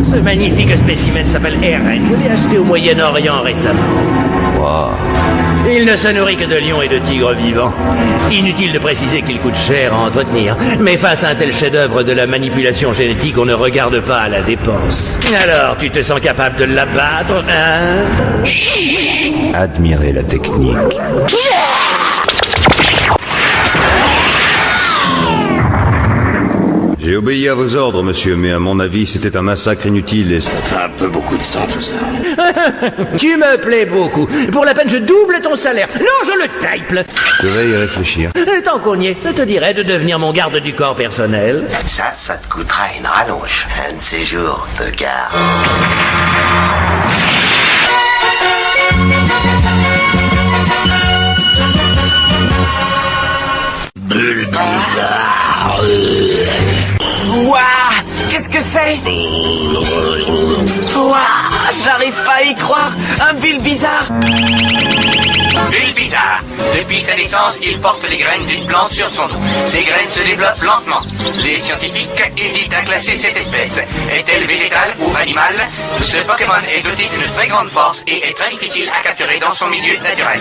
Ce magnifique spécimen s'appelle Eren. Je l'ai acheté au Moyen-Orient récemment. Wow. Il ne se nourrit que de lions et de tigres vivants. Inutile de préciser qu'il coûte cher à entretenir. Mais face à un tel chef-d'œuvre de la manipulation génétique, on ne regarde pas à la dépense. Alors, tu te sens capable de l'abattre, hein? Chut. Admirez la technique. J'ai obéi à vos ordres, monsieur, mais à mon avis, c'était un massacre inutile et... Ça fait un peu beaucoup de sang, tout ça. Tu me plais beaucoup. Pour la peine, je double ton salaire. Non, je le triple. Je vais y réfléchir. Tant qu'on y est, ça te dirait de devenir mon garde du corps personnel? Ça te coûtera une rallonge. Un de ces jours de gare. Bulle bizarre. Ouah, qu'est-ce que c'est? Ouah, j'arrive pas à y croire. Un bulle bizarre. Bulle bizarre. Depuis sa naissance, il porte les graines d'une plante sur son dos. Ces graines se développent lentement. Les scientifiques hésitent à classer cette espèce. Est-elle végétale ou animale? Ce Pokémon est doté d'une très grande force et est très difficile à capturer dans son milieu naturel.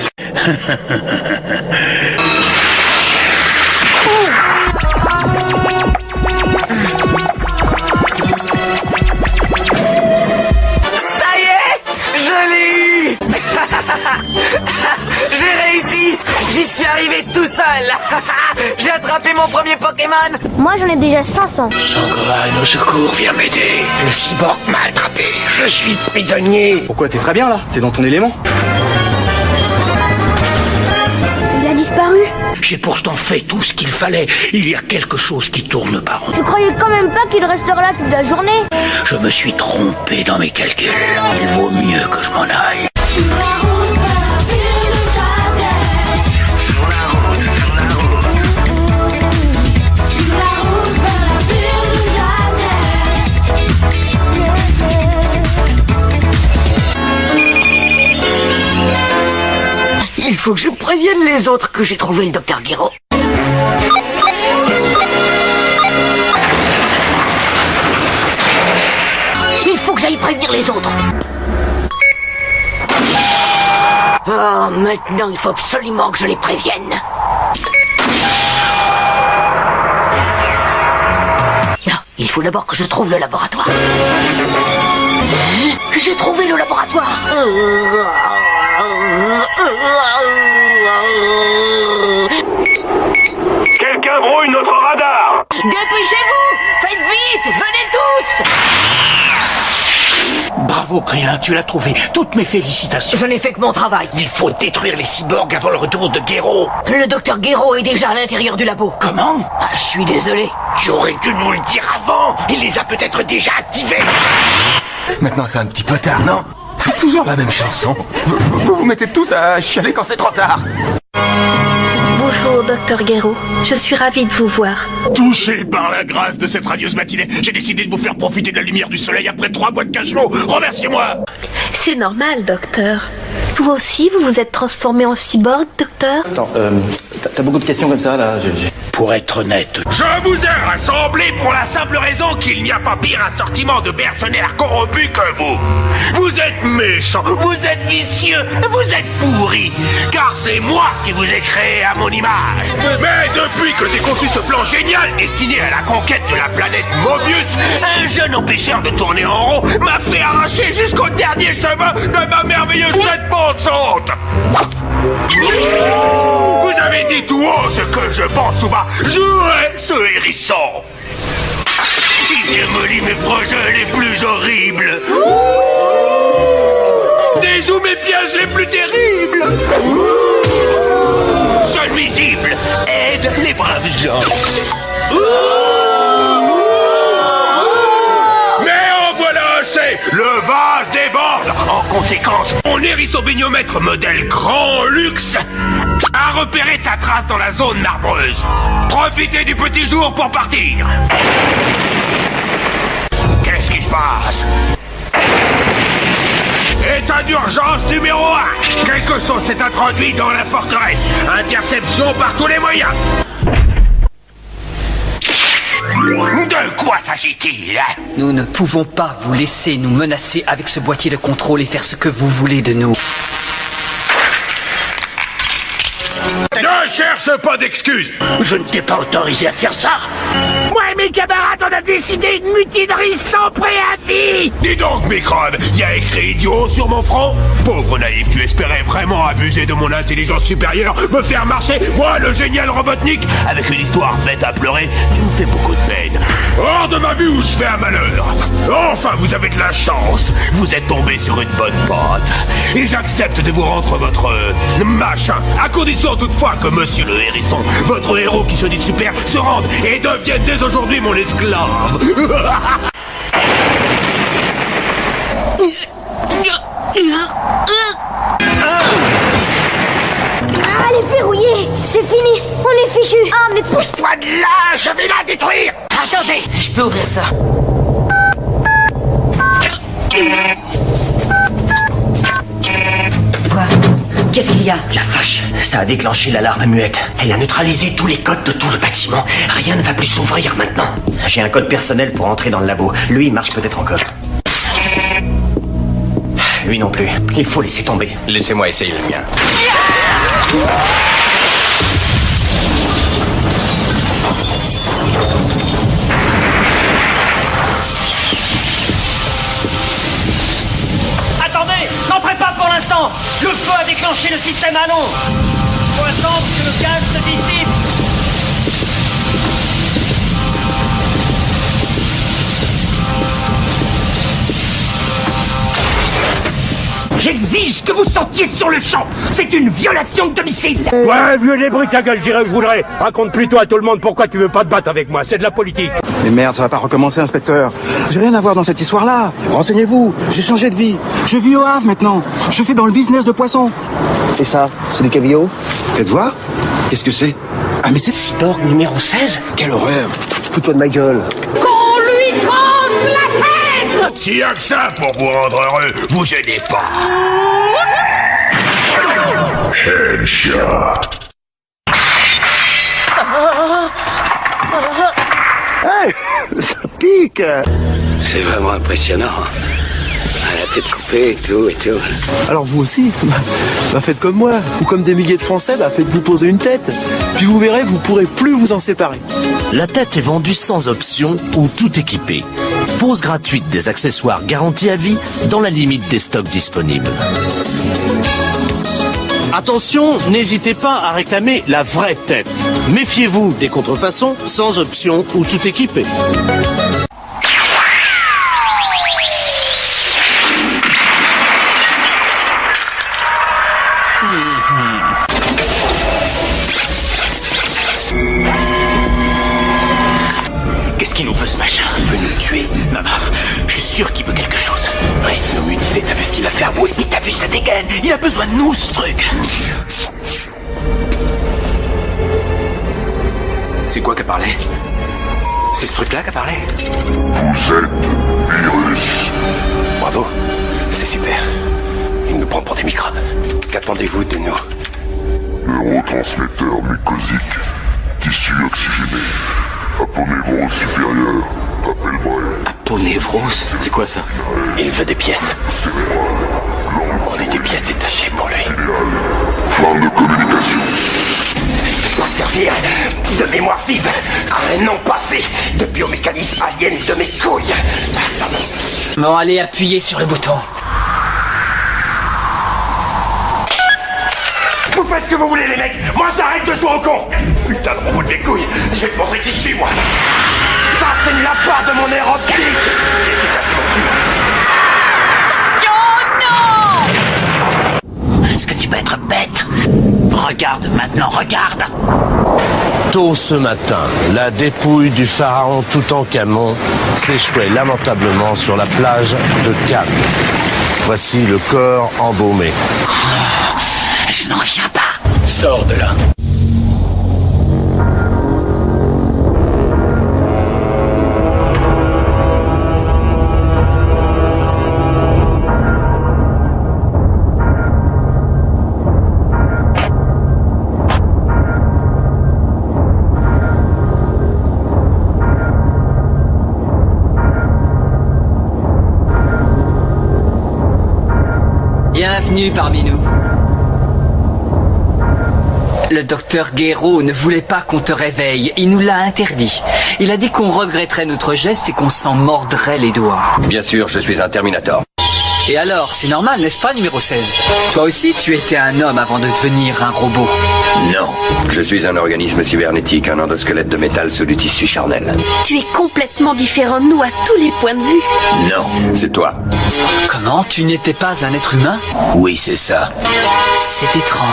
Ça y est, je l'ai eu. J'ai réussi. J'y suis arrivé tout seul. J'ai attrapé mon premier Pokémon. Moi j'en ai déjà 500. Shangohan, au secours, viens m'aider. Le cyborg m'a attrapé. Je suis prisonnier. Pourquoi t'es très bien là? T'es dans ton élément? Il a disparu. J'ai pourtant fait tout ce qu'il fallait. Il y a quelque chose qui tourne pas rond. Je croyais quand même pas qu'il resterait là toute la journée. Je me suis trompé dans mes calculs. Il vaut mieux que je m'en aille. Il faut que je prévienne les autres que j'ai trouvé le docteur Gero. Il faut que j'aille prévenir les autres. Oh, maintenant il faut absolument que je les prévienne. Non, il faut d'abord que je trouve le laboratoire. J'ai trouvé le laboratoire. Quelqu'un brouille notre radar. Dépêchez-vous! Faites vite! Venez tous! Bravo, Krillin, tu l'as trouvé. Toutes mes félicitations. Je n'ai fait que mon travail. Il faut détruire les cyborgs avant le retour de Gero. Le docteur Gero est déjà à l'intérieur du labo. Comment? Ah, je suis désolé. Tu aurais dû nous le dire avant. Il les a peut-être déjà activés. Maintenant c'est un petit peu tard, non? C'est toujours la même chanson. Vous mettez tous à chialer quand c'est trop tard. Bonjour, docteur Gero. Je suis ravie de vous voir. Touché par la grâce de cette radieuse matinée, j'ai décidé de vous faire profiter de la lumière du soleil après 3 mois de cachelot. Remerciez-moi. C'est normal, docteur. Vous aussi, vous vous êtes transformé en cyborg, docteur? Attends, t'as beaucoup de questions comme ça, là. Pour être honnête, Je vous ai rassemblés pour la simple raison qu'il n'y a pas pire assortiment de mercenaires corrompus que vous. Vous êtes méchants, vous êtes vicieux, vous êtes pourris, car c'est moi qui vous ai créé à mon image. Mais depuis que j'ai conçu ce plan génial destiné à la conquête de la planète Mobius, un jeune empêcheur de tourner en rond m'a fait arracher jusqu'au dernier cheveu de ma merveilleuse tête pensante. Vous avez dit tout haut ce que je pense tout bas. Jouez ce hérisson. Il démolit mes projets les plus horribles. Déjoue mes pièges les plus terribles. Seul visible, aide les braves gens. Mais en voilà assez. Le vase déborde. En conséquence, mon hérissobéniomètre modèle grand luxe a repéré sa trace dans la zone marbreuse. Profitez du petit jour pour partir. Qu'est-ce qui se passe? État d'urgence numéro 1. Quelque chose s'est introduit dans la forteresse. Interception par tous les moyens. De quoi s'agit-il? Nous ne pouvons pas vous laisser nous menacer avec ce boîtier de contrôle et faire ce que vous voulez de nous. Ne cherche pas d'excuses. Je ne t'ai pas autorisé à faire ça. Moi et mes camarades, on a décidé une mutinerie sans préavis. Dis donc, microbe, y a écrit idiot sur mon front? Pauvre naïf, tu espérais vraiment abuser de mon intelligence supérieure, me faire marcher, moi le génial Robotnik, avec une histoire bête à pleurer? Tu me fais beaucoup de peine. genre de ma vie où je fais un malheur. Enfin, vous avez de la chance. Vous êtes tombé sur une bonne pote. Et j'accepte de vous rendre votre machin. À condition toutefois que monsieur le hérisson, votre héros qui se dit super, se rende et devienne dès aujourd'hui mon esclave. Ah, elle est verrouillée. C'est fini. On est fichu. Ah, mais pousse-toi de là, je vais la détruire. Attendez, je peux ouvrir ça. Quoi? Qu'est-ce qu'il y a? La vache, ça a déclenché l'alarme muette. Elle a neutralisé tous les codes de tout le bâtiment. Rien ne va plus s'ouvrir maintenant. J'ai un code personnel pour entrer dans le labo. Lui, il marche peut-être encore. Lui non plus. Il faut laisser tomber. Laissez-moi essayer le mien. Attendez, n'entrez pas pour l'instant. Le feu a déclenché le système Anon. Faut attendre que le gaz se dissipe. J'exige que vous sortiez sur le champ. C'est une violation de domicile. Ouais, vieux débris, ta gueule, j'irai où je voudrais. Raconte plutôt à tout le monde pourquoi tu veux pas te battre avec moi. C'est de la politique. Mais merde, ça va pas recommencer, inspecteur. J'ai rien à voir dans cette histoire-là. Renseignez-vous. J'ai changé de vie. Je vis au Havre maintenant. Je fais dans le business de poissons. Et ça, c'est du cabillaud? Faites voir. Qu'est-ce que c'est? Ah, mais c'est Cyborg numéro 16? Quelle horreur. Fous-toi de ma gueule. Qu'on lui tranche la tête. S'il y a que ça pour vous rendre heureux, vous gênez pas. Headshot. Hey, ça pique. C'est vraiment impressionnant. À la tête coupée et tout et tout. Alors vous aussi, bah faites comme moi, ou comme des milliers de Français, bah faites-vous poser une tête. Puis vous verrez, vous pourrez plus vous en séparer. La tête est vendue sans option ou tout équipé. Pose gratuite des accessoires garantis à vie dans la limite des stocks disponibles. Attention, n'hésitez pas à réclamer la vraie tête. Méfiez-vous des contrefaçons sans option ou tout équipé. Qu'est-ce qu'il nous veut, ce machin? Il veut nous tuer. Maman, je suis sûr qu'il veut quelque chose. Oui, nous mutiler, t'as vu ce qu'il a fait à Wood? Mais t'as vu sa dégaine? Il a besoin de nous, ce truc. C'est quoi qu'a parlé? C'est ce truc-là qu'a parlé? Vous êtes virus. Bravo, c'est super. Il nous prend pour des microbes. Qu'attendez-vous de nous? Neurotransmetteur mucosique. Tissu oxygéné. Aponévrose supérieure. Appelle-moi. Aponévrose? C'est quoi ça? Il veut des pièces. On est des pièces détachées pour lui. Fin de communication. Je dois servir de mémoire vive à un nom passé de biomécanisme alien de mes couilles. Ça me... Bon, allez, appuyez sur le bouton. Vous faites ce que vous voulez, les mecs. Moi, j'arrête de jouer au con. Putain de robot de mes couilles. Je vais te montrer qui je suis, moi. Ça, c'est la part de mon air optique. Qu'est-ce qui casse mon cul? Est-ce que tu peux être bête? Regarde maintenant, regarde. Tôt ce matin, la dépouille du pharaon Toutankhamon s'échouait lamentablement sur la plage de Cannes. Voici le corps embaumé. Je n'en reviens pas. Sors de là. Bienvenue parmi nous. Le docteur Guéraud ne voulait pas qu'on te réveille. Il nous l'a interdit. Il a dit qu'on regretterait notre geste et qu'on s'en mordrait les doigts. Bien sûr, je suis un Terminator. Et alors, c'est normal, n'est-ce pas, numéro 16? Toi aussi, tu étais un homme avant de devenir un robot. Non. Je suis un organisme cybernétique, un endosquelette de métal sous du tissu charnel. Tu es complètement différent de nous à tous les points de vue. Non. C'est toi. Comment? Tu n'étais pas un être humain? Oui, c'est ça. C'est étrange.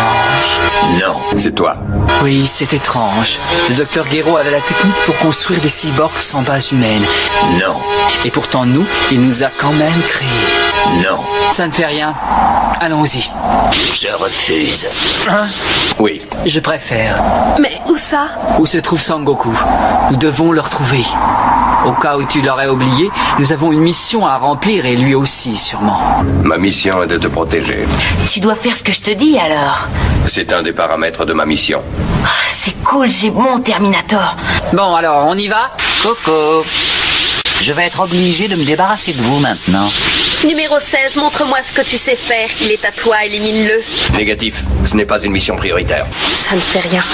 Non. C'est toi. Oui, c'est étrange. Le docteur Guéraud avait la technique pour construire des cyborgs sans base humaine. Non. Et pourtant, nous, il nous a quand même créés. Non. Ça ne fait rien. Allons-y. Je refuse. Hein? Oui. Je préfère. Mais où ça? Où se trouve Sangoku? Nous devons le retrouver. Au cas où tu l'aurais oublié, nous avons une mission à remplir et lui aussi, sûrement. Ma mission est de te protéger. Tu dois faire ce que je te dis alors. C'est un des paramètres de ma mission. C'est cool, j'ai mon Terminator. Bon, alors, on y va? Coco, je vais être obligé de me débarrasser de vous maintenant. Numéro 16, montre-moi ce que tu sais faire. Il est à toi, élimine-le. Négatif. Ce n'est pas une mission prioritaire. Ça ne fait rien.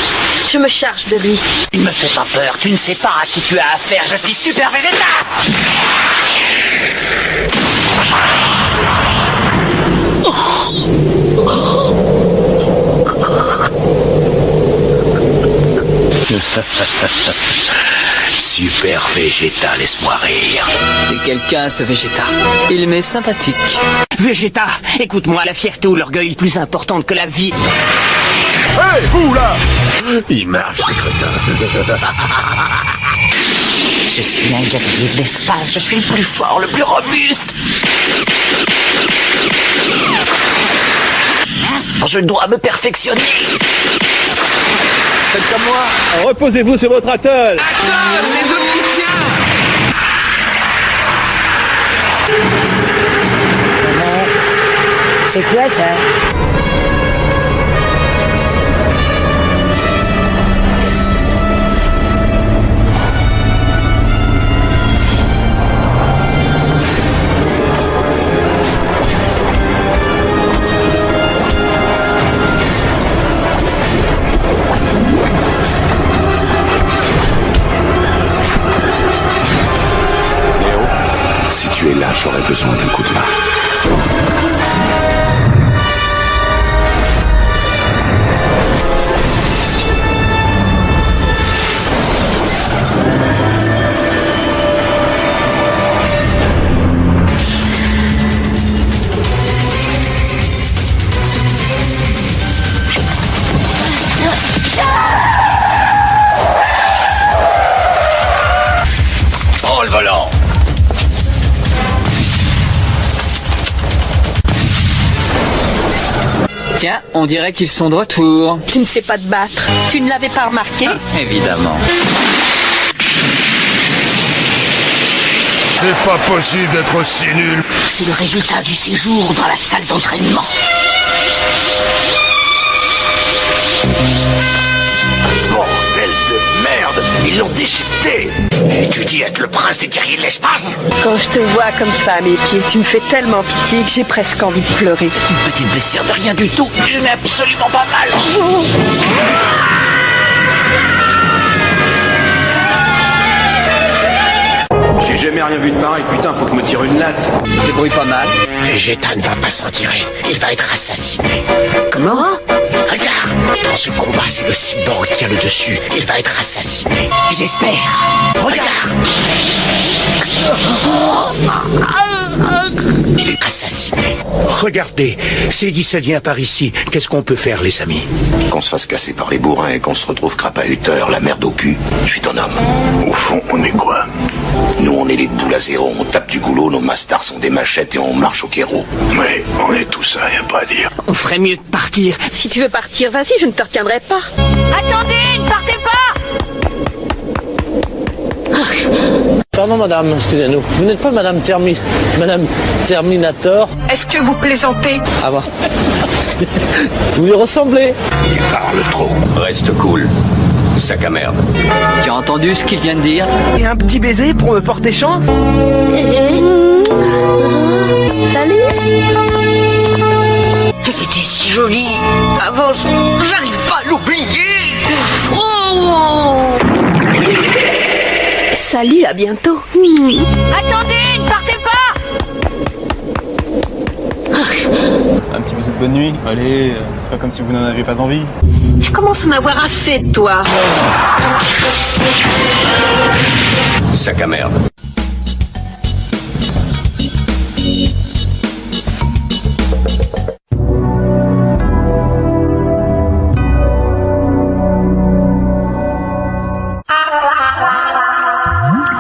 Je me charge de lui. Il me fait pas peur, tu ne sais pas à qui tu as affaire, je suis Super Vegeta. Super Vegeta, laisse-moi rire. C'est quelqu'un, ce Vegeta. Il m'est sympathique. Vegeta, écoute-moi, la fierté ou l'orgueil est plus importante que la vie. Hé, vous là! Il marche, ce crétin. Je suis un guerrier de l'espace, je suis le plus fort, le plus robuste. Je dois me perfectionner. Faites comme moi, reposez-vous sur votre atoll. Atoll, les opticiens! C'est quoi ça? Si tu es là, j'aurais besoin d'un coup de main. Oh, le volant! Tiens, on dirait qu'ils sont de retour. Tu ne sais pas te battre. Tu ne l'avais pas remarqué? Évidemment. C'est pas possible d'être aussi nul. C'est le résultat du séjour dans la salle d'entraînement. Bordel de merde! Ils l'ont déchiqueté! Et tu dis être le prince des guerriers de l'espace? Quand je te vois comme ça à mes pieds, tu me fais tellement pitié que j'ai presque envie de pleurer. C'est une petite blessure de rien du tout. Je n'ai absolument pas mal. J'ai jamais rien vu de pareil, putain, faut que me tire une latte. Je débrouille pas mal. Vegeta ne va pas s'en tirer. Il va être assassiné. Comment? Regarde! Dans ce combat, c'est le cyborg qui a le dessus. Il va être assassiné. J'espère. Regarde! Il est assassiné. Regardez, c'est 17 vient par ici. Qu'est-ce qu'on peut faire, les amis? Qu'on se fasse casser par les bourrins et qu'on se retrouve crapahuteur, la merde au cul. Je suis ton homme. Au fond, on est quoi? Nous, on est les boules à zéro. On tape du goulot, nos masters sont des machettes et on marche au kéro. Ouais, on est tout ça, y a pas à dire. On ferait mieux de partir. Si tu veux partir, vas-y, je ne te retiendrai pas. Attendez, ne partez pas! Pardon madame, excusez-nous. Vous n'êtes pas madame Terminator? Est-ce que vous plaisantez? Ah bon. Vous lui ressemblez. Il parle trop. Reste cool. Sac à merde. Tu as entendu ce qu'il vient de dire? Et un petit baiser pour me porter chance? Salut! Elle était si jolie. Avant, j'arrive pas à l'oublier. Oh! Salut, à bientôt. Attendez, ne partez pas! Un petit bisou de bonne nuit. Allez, c'est pas comme si vous n'en avez pas envie. Je commence à en avoir assez de toi. Sac à merde.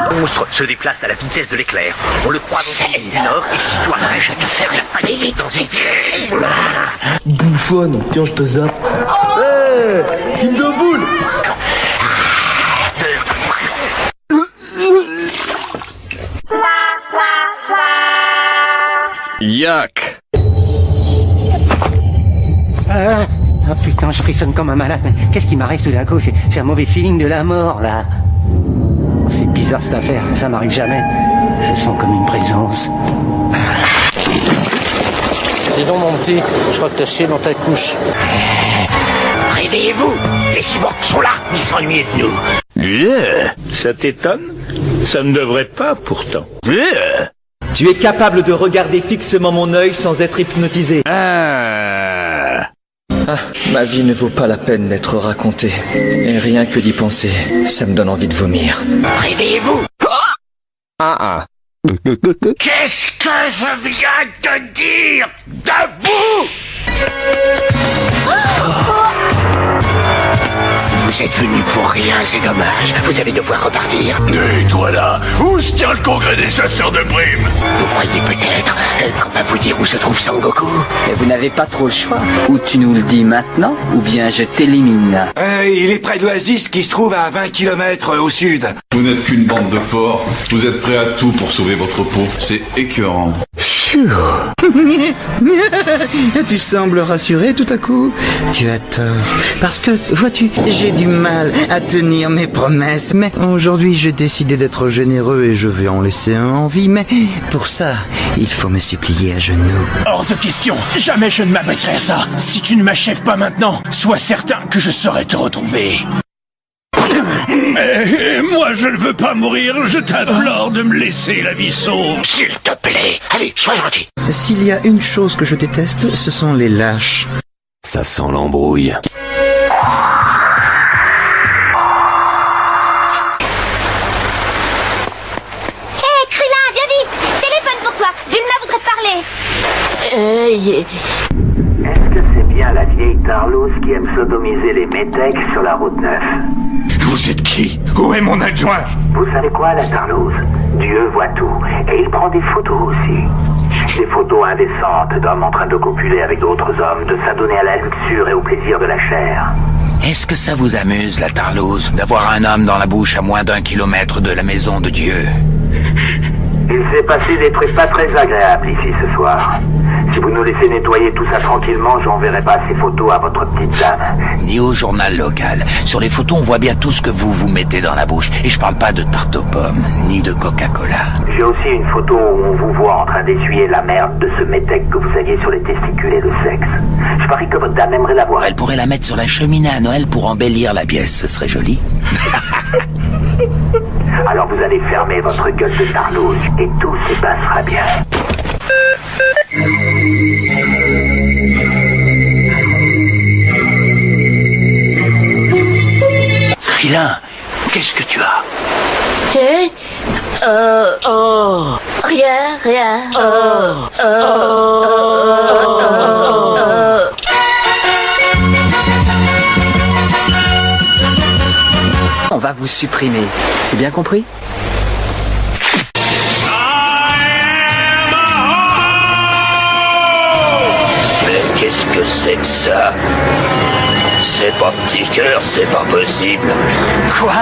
Le monstre se déplace à la vitesse de l'éclair. On le croit dans le nord et si toi, je te faire aller vite dans une... Bouffonne, tiens, je te zappe. Hé, film de boule. Yak. Ah putain, je frissonne comme un malade. Qu'est-ce qui m'arrive tout d'un coup? J'ai un mauvais feeling de la mort, là. C'est bizarre cette affaire, ça m'arrive jamais. Je sens comme une présence. Dis donc mon petit, je crois que t'as chié dans ta couche. Réveillez-vous. Les cyborgs sont là, ils s'ennuient de nous. Ça t'étonne? Ça ne devrait pas, pourtant. Tu es capable de regarder fixement mon œil sans être hypnotisé. Ah, ma vie ne vaut pas la peine d'être racontée. Et rien que d'y penser, ça me donne envie de vomir. Réveillez-vous. Qu'est-ce que je viens de dire? Debout! Vous êtes venus pour rien, c'est dommage. Vous allez devoir repartir. Et toi là, où se tient le congrès des chasseurs de primes? Vous croyez peut-être qu'on va vous dire où se trouve Sangoku? Mais vous n'avez pas trop le choix. Ou tu nous le dis maintenant, ou bien je t'élimine. Il est près de l'oasis qui se trouve à 20 km au sud. Vous n'êtes qu'une bande de porcs. Vous êtes prêts à tout pour sauver votre peau. C'est écœurant. Tu sembles rassuré tout à coup. Tu as tort. Parce que, vois-tu, j'ai du mal à tenir mes promesses. Mais aujourd'hui, j'ai décidé d'être généreux et je vais en laisser un en vie. Mais pour ça, il faut me supplier à genoux. Hors de question. Jamais je ne m'abaisserai à ça. Si tu ne m'achèves pas maintenant, sois certain que je saurai te retrouver. Moi, je ne veux pas mourir. Je t'implore de me laisser la vie sauve. S'il te plaît. Allez, sois gentil. S'il y a une chose que je déteste, ce sont les lâches. Ça sent l'embrouille. Hé, Krillin, viens vite. Téléphone pour toi. Bulma voudrait te parler. Est-ce que c'est bien la vieille Tarlouse qui aime sodomiser les métèques sur la route 9? Vous êtes qui? Où est mon adjoint? Vous savez quoi, la Tarlouse? Dieu voit tout, et il prend des photos aussi. Des photos indécentes d'hommes en train de copuler avec d'autres hommes, de s'adonner à la luxure et au plaisir de la chair. Est-ce que ça vous amuse, la Tarlouse, d'avoir un homme dans la bouche à moins d'1 kilomètre de la maison de Dieu? Il s'est passé des trucs pas très agréables ici ce soir. Si vous nous laissez nettoyer tout ça tranquillement, j'enverrai pas ces photos à votre petite dame. Ni au journal local. Sur les photos, on voit bien tout ce que vous mettez dans la bouche. Et je parle pas de tarte aux pommes, ni de Coca-Cola. J'ai aussi une photo où on vous voit en train d'essuyer la merde de ce métèque que vous aviez sur les testicules et le sexe. Je parie que votre dame aimerait la voir. Elle pourrait la mettre sur la cheminée à Noël pour embellir la pièce. Ce serait joli. Alors vous allez fermer votre gueule de Tarlouse et tout se passera bien. Krillin, qu'est-ce que tu as? Rien. On va vous supprimer. C'est bien compris? Mais qu'est-ce que c'est que ça? C'est pas petit cœur, c'est pas possible. Quoi?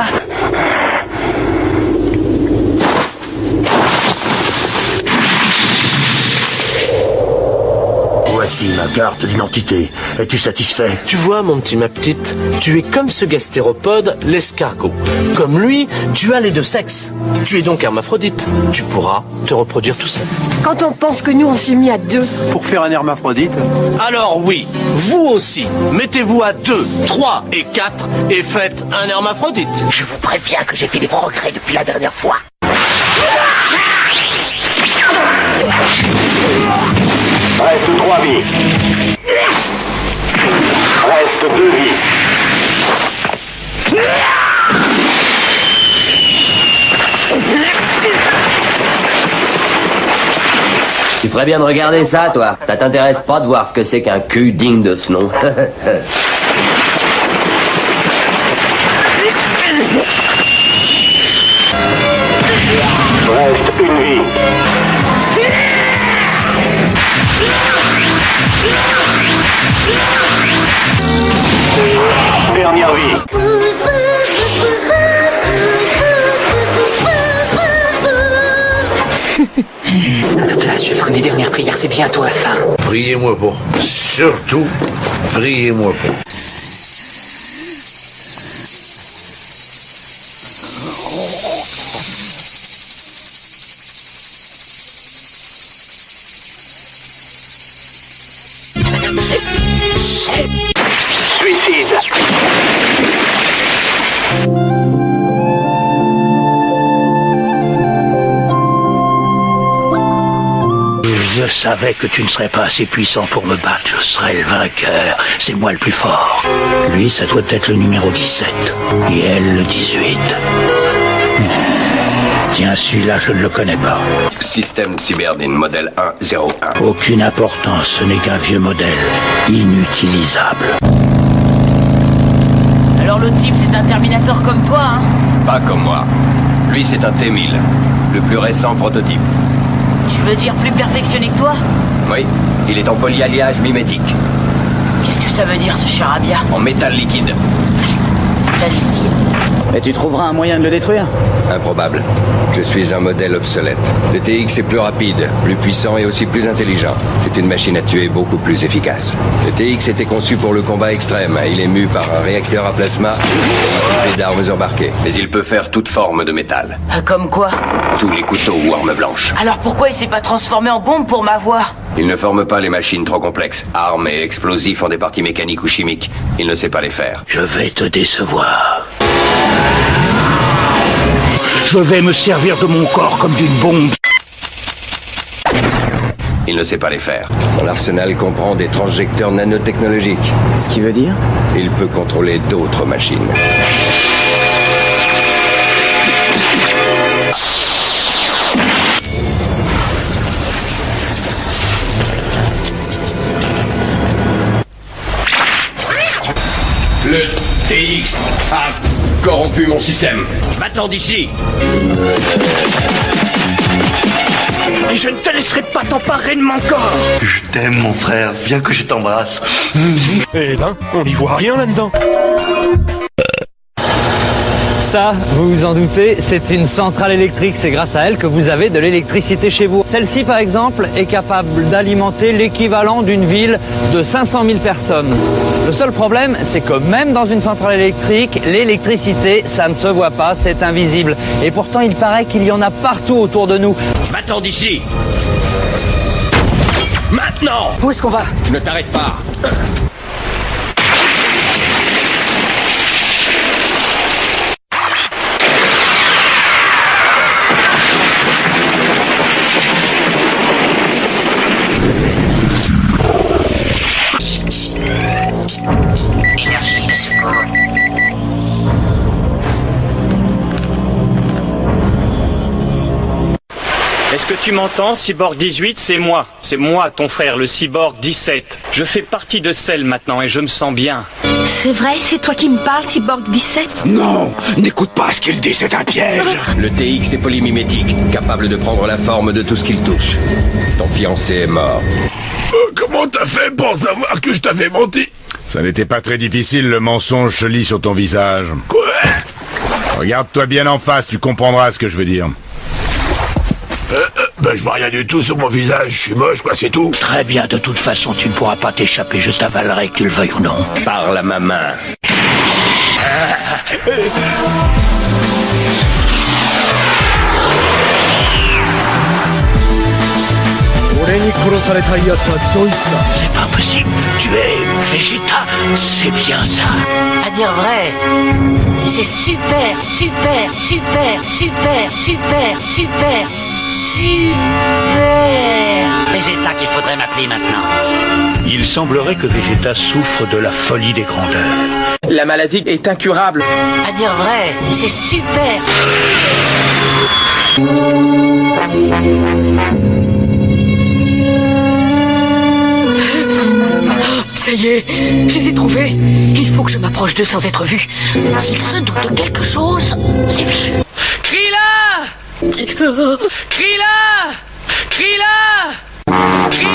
Voici ma carte d'identité. Es-tu satisfait? Tu vois, mon petit, ma petite, tu es comme ce gastéropode, l'escargot. Comme lui, tu as les deux sexes. Tu es donc hermaphrodite. Tu pourras te reproduire tout seul. Quand on pense que nous, on s'est mis à 2. Pour faire un hermaphrodite. Alors oui, vous aussi, mettez-vous à 2, 3 et 4 et faites un hermaphrodite. Je vous préviens que j'ai fait des progrès depuis la dernière fois. Ouais, Tu ferais bien de regarder ça, toi. Ça t'intéresse pas de voir ce que c'est qu'un cul digne de ce nom. Reste une vie. Dernière vie. Là, je ferai mes dernières prières, c'est bientôt la fin. Priez-moi pas. Surtout, priez-moi pas. Suicide. Je savais que tu ne serais pas assez puissant pour me battre. Je serais le vainqueur. C'est moi le plus fort. Lui, ça doit être le numéro 17. Et elle, le 18. Tiens, celui-là, je ne le connais pas. Système Cyberdine, modèle 101. Aucune importance, ce n'est qu'un vieux modèle. Inutilisable. Alors le type, c'est un Terminator comme toi, hein? Pas comme moi. Lui, c'est un T-1000. Le plus récent prototype. Tu veux dire plus perfectionné que toi? Oui, il est en polyalliage mimétique. Qu'est-ce que ça veut dire, ce charabia? En métal liquide. Métal liquide. Et tu trouveras un moyen de le détruire? Improbable. Je suis un modèle obsolète. Le TX est plus rapide, plus puissant et aussi plus intelligent. C'est une machine à tuer beaucoup plus efficace. Le TX était conçu pour le combat extrême. Il est mu par un réacteur à plasma et équipé d'armes embarquées. Mais il peut faire toute forme de métal. Comme quoi? Tous les couteaux ou armes blanches. Alors pourquoi il s'est pas transformé en bombe pour m'avoir? Il ne forme pas les machines trop complexes. Armes et explosifs ont des parties mécaniques ou chimiques. Il ne sait pas les faire. Je vais te décevoir. Je vais me servir de mon corps comme d'une bombe. Il ne sait pas les faire. Son arsenal comprend des transjecteurs nanotechnologiques. Ce qui veut dire? Il peut contrôler d'autres machines. Le TX a corrompu mon système. Va-t'en d'ici. Et je ne te laisserai pas t'emparer de mon corps. Je t'aime, mon frère. Viens que je t'embrasse. Eh ben, on n'y voit rien là-dedans. Ça, vous vous en doutez, c'est une centrale électrique. C'est grâce à elle que vous avez de l'électricité chez vous. Celle-ci, par exemple, est capable d'alimenter l'équivalent d'une ville de 500 000 personnes. Le seul problème, c'est que même dans une centrale électrique, l'électricité, ça ne se voit pas, c'est invisible. Et pourtant, il paraît qu'il y en a partout autour de nous. Va-t'en d'ici. Maintenant. Où est-ce qu'on va? Ne t'arrête pas. Est-ce que tu m'entends, Cyborg 18? C'est moi, ton frère, le Cyborg 17. Je fais partie de Cell maintenant et je me sens bien. C'est vrai, c'est toi qui me parles, Cyborg 17? Non, n'écoute pas ce qu'il dit, c'est un piège. Le TX est polymimétique, capable de prendre la forme de tout ce qu'il touche. Ton fiancé est mort. Comment t'as fait pour savoir que je t'avais menti? Ça n'était pas très difficile, le mensonge se lit sur ton visage. Quoi? Regarde-toi bien en face, tu comprendras ce que je veux dire. Je vois rien du tout sur mon visage, je suis moche, quoi, c'est tout. Très bien, de toute façon, tu ne pourras pas t'échapper, je t'avalerai que tu le veuilles ou non. Parle à ma main. C'est pas possible, tu es Vegeta, c'est bien ça. À dire vrai, c'est super, super, super, super, super, super, super Vegeta qu'il faudrait m'appeler maintenant. Il semblerait que Vegeta souffre de la folie des grandeurs. La maladie est incurable. À dire vrai, c'est super. Ça y est, je les ai trouvés. Il faut que je m'approche d'eux sans être vu. S'ils se doutent de quelque chose, c'est fichu. Krilla! Krilla! Krilla! Krilla! Krilla! Krilla!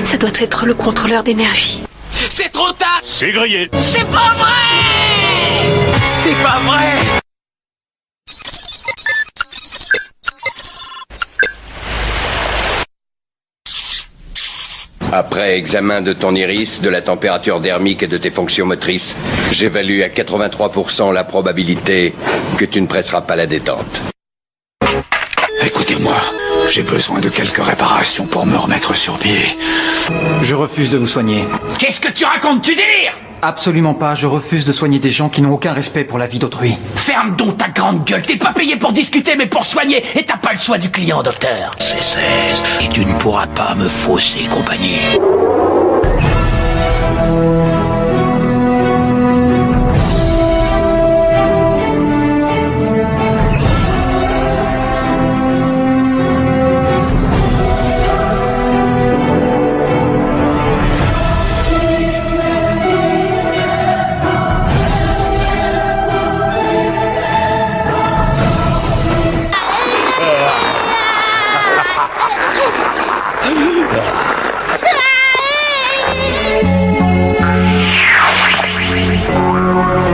Ça doit être le contrôleur d'énergie. C'est trop tard! C'est grillé. C'est pas vrai! C'est pas vrai! Après examen de ton iris, de la température dermique et de tes fonctions motrices, j'évalue à 83% la probabilité que tu ne presseras pas la détente. Écoutez-moi, j'ai besoin de quelques réparations pour me remettre sur pied. Je refuse de vous soigner. Qu'est-ce que tu racontes? Tu délires? Absolument pas, je refuse de soigner des gens qui n'ont aucun respect pour la vie d'autrui. Ferme donc ta grande gueule. T'es pas payé pour discuter, mais pour soigner. Et t'as pas le choix du client, docteur. C'est 16, et tu ne pourras pas me fausser compagnie.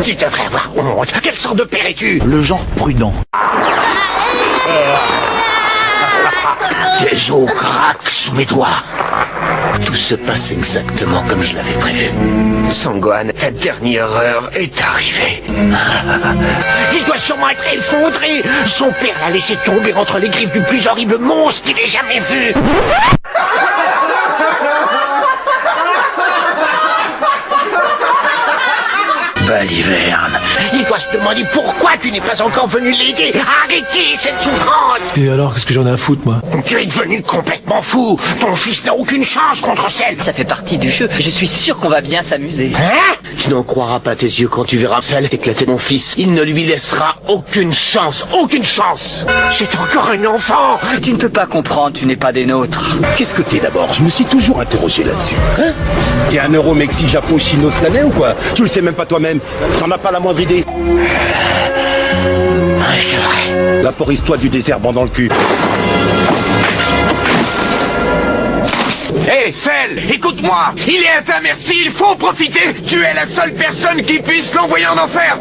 Tu devrais avoir honte. Quelle sorte de père es-tu? Le genre prudent. Les os craquent sous mes doigts. Tout se passe exactement comme je l'avais prévu. Sangwan, ta dernière heure est arrivée. Il doit sûrement être effondré. Son père l'a laissé tomber entre les griffes du plus horrible monstre qu'il ait jamais vu. Baliverne. Il doit se demander pourquoi tu n'es pas encore venu l'aider. Arrêtez cette souffrance. Et alors, qu'est-ce que j'en ai à foutre, moi? Tu es devenu complètement fou. Ton fils n'a aucune chance contre celle. Ça fait partie du jeu. Je suis sûr qu'on va bien s'amuser. Hein? Tu n'en croiras pas tes yeux quand tu verras celle éclater mon fils. Il ne lui laissera aucune chance. Aucune chance. C'est encore un enfant. Tu ne peux pas comprendre, tu n'es pas des nôtres. Qu'est-ce que t'es d'abord? Je me suis toujours interrogé là-dessus. Hein? T'es un euro Mexi Japo Chino cette année ou quoi? Tu le sais même pas toi-même. T'en as pas la moindre idée. Ouais, c'est vrai. Vaporise-toi du désherbant dans le cul. Hé, Cell, écoute-moi. Il est à ta merci, il faut en profiter. Tu es la seule personne qui puisse l'envoyer en enfer.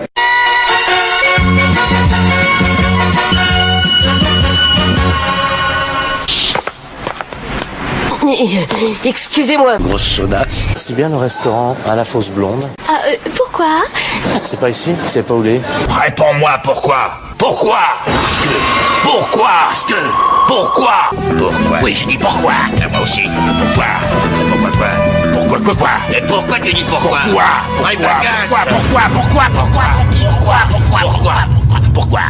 Excusez-moi. Grosse chaudasse. C'est bien le restaurant à la Fosse Blonde. Ah, pourquoi? C'est pas ici, c'est pas où il est. Réponds-moi pourquoi. Pourquoi? Parce que. Pourquoi? Parce que. Pourquoi? Pourquoi? Oui, j'ai dit pourquoi. Et moi aussi. Pourquoi? Pourquoi quoi? Pourquoi quoi? Et pourquoi tu dis pourquoi? Pourquoi? Pourquoi? Pourquoi?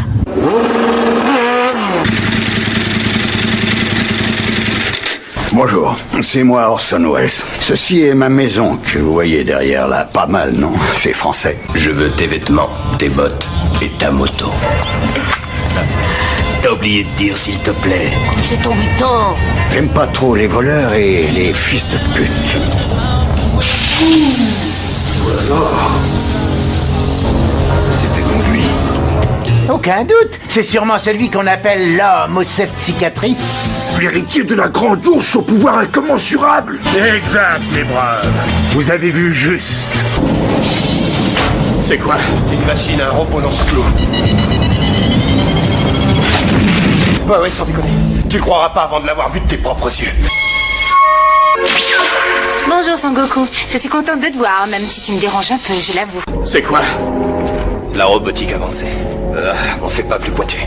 Bonjour, c'est moi Orson Welles. Ceci est ma maison que vous voyez derrière là. Pas mal, non? C'est français. Je veux tes vêtements, tes bottes et ta moto. T'as oublié de dire, s'il te plaît. C'est embêtant. J'aime pas trop les voleurs et les fils de pute. C'était donc lui. Aucun doute, c'est sûrement celui qu'on appelle l'homme aux 7 cicatrices. L'héritier de la grande ours au pouvoir incommensurable. Exact, mes braves. Vous avez vu juste. C'est quoi? Une machine, un robot lance-clos. Ouais, sans déconner. Tu le croiras pas avant de l'avoir vu de tes propres yeux. Bonjour Sangoku, je suis contente de te voir, même si tu me déranges un peu, je l'avoue. C'est quoi? La robotique avancée. On fait pas plus pointu.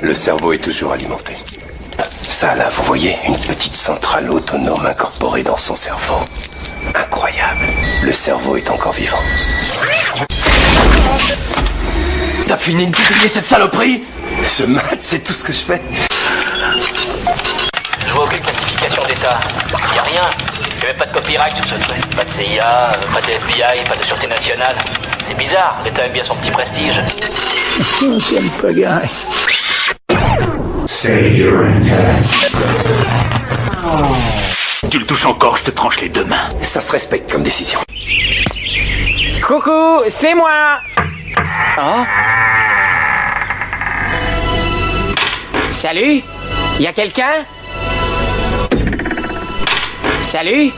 Le cerveau est toujours alimenté. Ça là, vous voyez, une petite centrale autonome incorporée dans son cerveau. Incroyable. Le cerveau est encore vivant. T'as fini de publier cette saloperie? Ce mat, c'est tout ce que je fais. ça? Y a rien. Y a même pas de copyright sur ce truc. Pas de CIA, pas de FBI, pas de Sûreté Nationale. C'est bizarre, l'État aime bien son petit prestige. Quel pagaille. Save your intent. Tu le touches encore, je te tranche les deux mains. Ça se respecte comme décision. Coucou, c'est moi. Oh. Salut. Y a quelqu'un? Salut.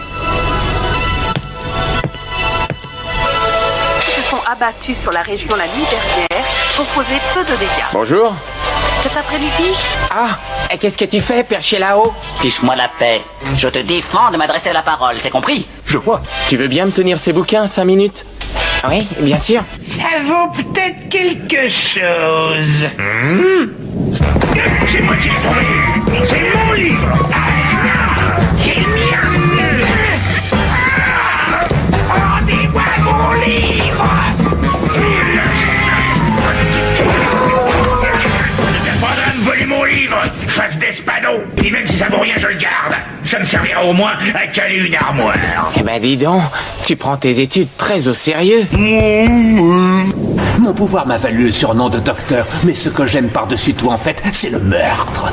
Se sont abattus sur la région la nuit dernière pour causer peu de dégâts. Bonjour. Cet après-midi, Ah, et qu'est-ce que tu fais, perché là-haut? Fiche-moi la paix. Je te défends de m'adresser la parole, c'est compris? Je vois. Tu veux bien me tenir ces bouquins 5 minutes? Oui, bien sûr. Ça vaut peut-être quelque chose. C'est moi qui l'ai trouvé. C'est mon livre. C'est le mien. Rendez-moi mon livre. T'as pas droit de voler mon livre, face d'espadon. Et même si ça vaut rien, je le garde. Ça me servira au moins à caler une armoire. Eh ben dis donc, tu prends tes études très au sérieux. Mon pouvoir m'a valu le surnom de docteur, mais ce que j'aime par-dessus tout en fait, c'est le meurtre.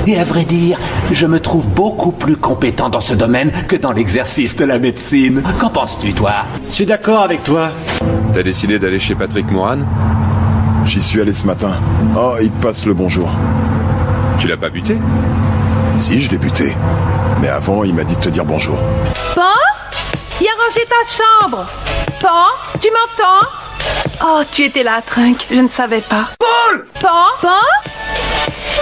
Et à vrai dire, je me trouve beaucoup plus compétent dans ce domaine que dans l'exercice de la médecine. Qu'en penses-tu, toi? Je suis d'accord avec toi. T'as décidé d'aller chez Patrick Moran? J'y suis allé ce matin. Oh, il te passe le bonjour. Tu l'as pas buté? Si, je l'ai buté. Mais avant, il m'a dit de te dire bonjour. Pan, il a rangé ta chambre. Pan, tu m'entends? Oh, tu étais là, Trunk, je ne savais pas. Paul! Pan,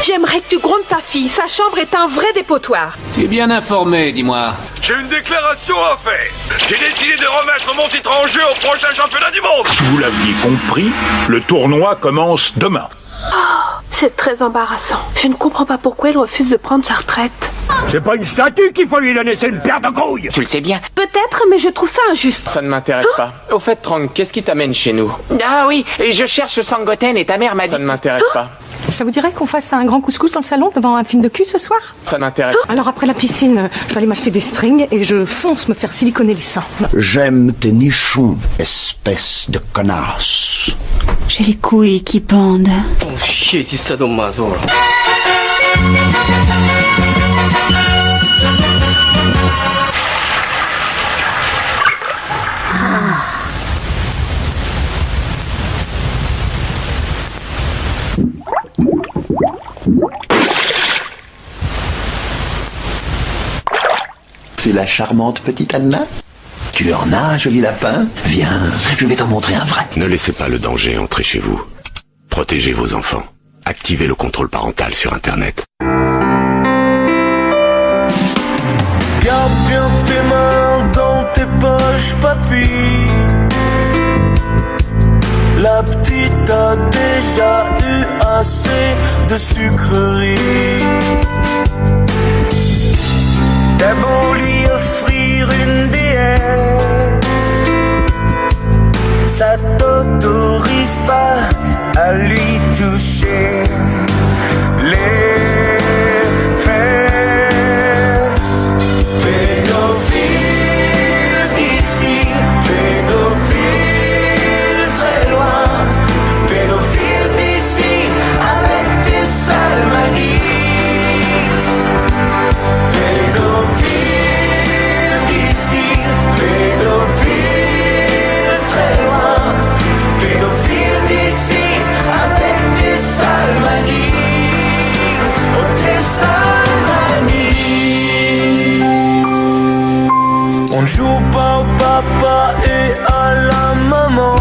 j'aimerais que tu grondes ta fille. Sa chambre est un vrai dépotoir. Tu es bien informé, dis-moi. J'ai une déclaration à faire. J'ai décidé de remettre mon titre en jeu au prochain championnat du monde. Vous l'aviez compris, le tournoi commence demain. Oh, c'est très embarrassant. Je ne comprends pas pourquoi il refuse de prendre sa retraite. C'est pas une statue qu'il faut lui donner, c'est une paire de couilles. Tu le sais bien. Peut-être, mais je trouve ça injuste. Ça ne m'intéresse pas. Au fait, Trang, qu'est-ce qui t'amène chez nous? Ah oui, je cherche Sangoten et ta mère m'a dit... Ça ne m'intéresse pas. Ça vous dirait qu'on fasse un grand couscous dans le salon devant un film de cul ce soir? Ça m'intéresse. Alors après la piscine, je vais aller m'acheter des strings et je fonce me faire siliconer les seins. J'aime tes nichons, espèce de connasse. J'ai les couilles qui pendent. Oh shit, c'est ça dommage. C'est la charmante petite Anna? Tu en as un joli lapin? Viens, je vais t'en montrer un vrai. Ne laissez pas le danger entrer chez vous. Protégez vos enfants. Activez le contrôle parental sur Internet. Garde bien tes mains dans tes poches, papy. La petite a déjà eu assez de sucreries. T'as beau lui offrir une déesse, ça t'autorise pas à lui toucher les fesses. Pédophile d'ici, pédophile très loin, pédophile d'ici avec tes sales manies. Pédophile d'ici, pédophile très loin, pédophile d'ici avec tes sales manies, oh tes sales manies. On ne joue pas au papa et à la maman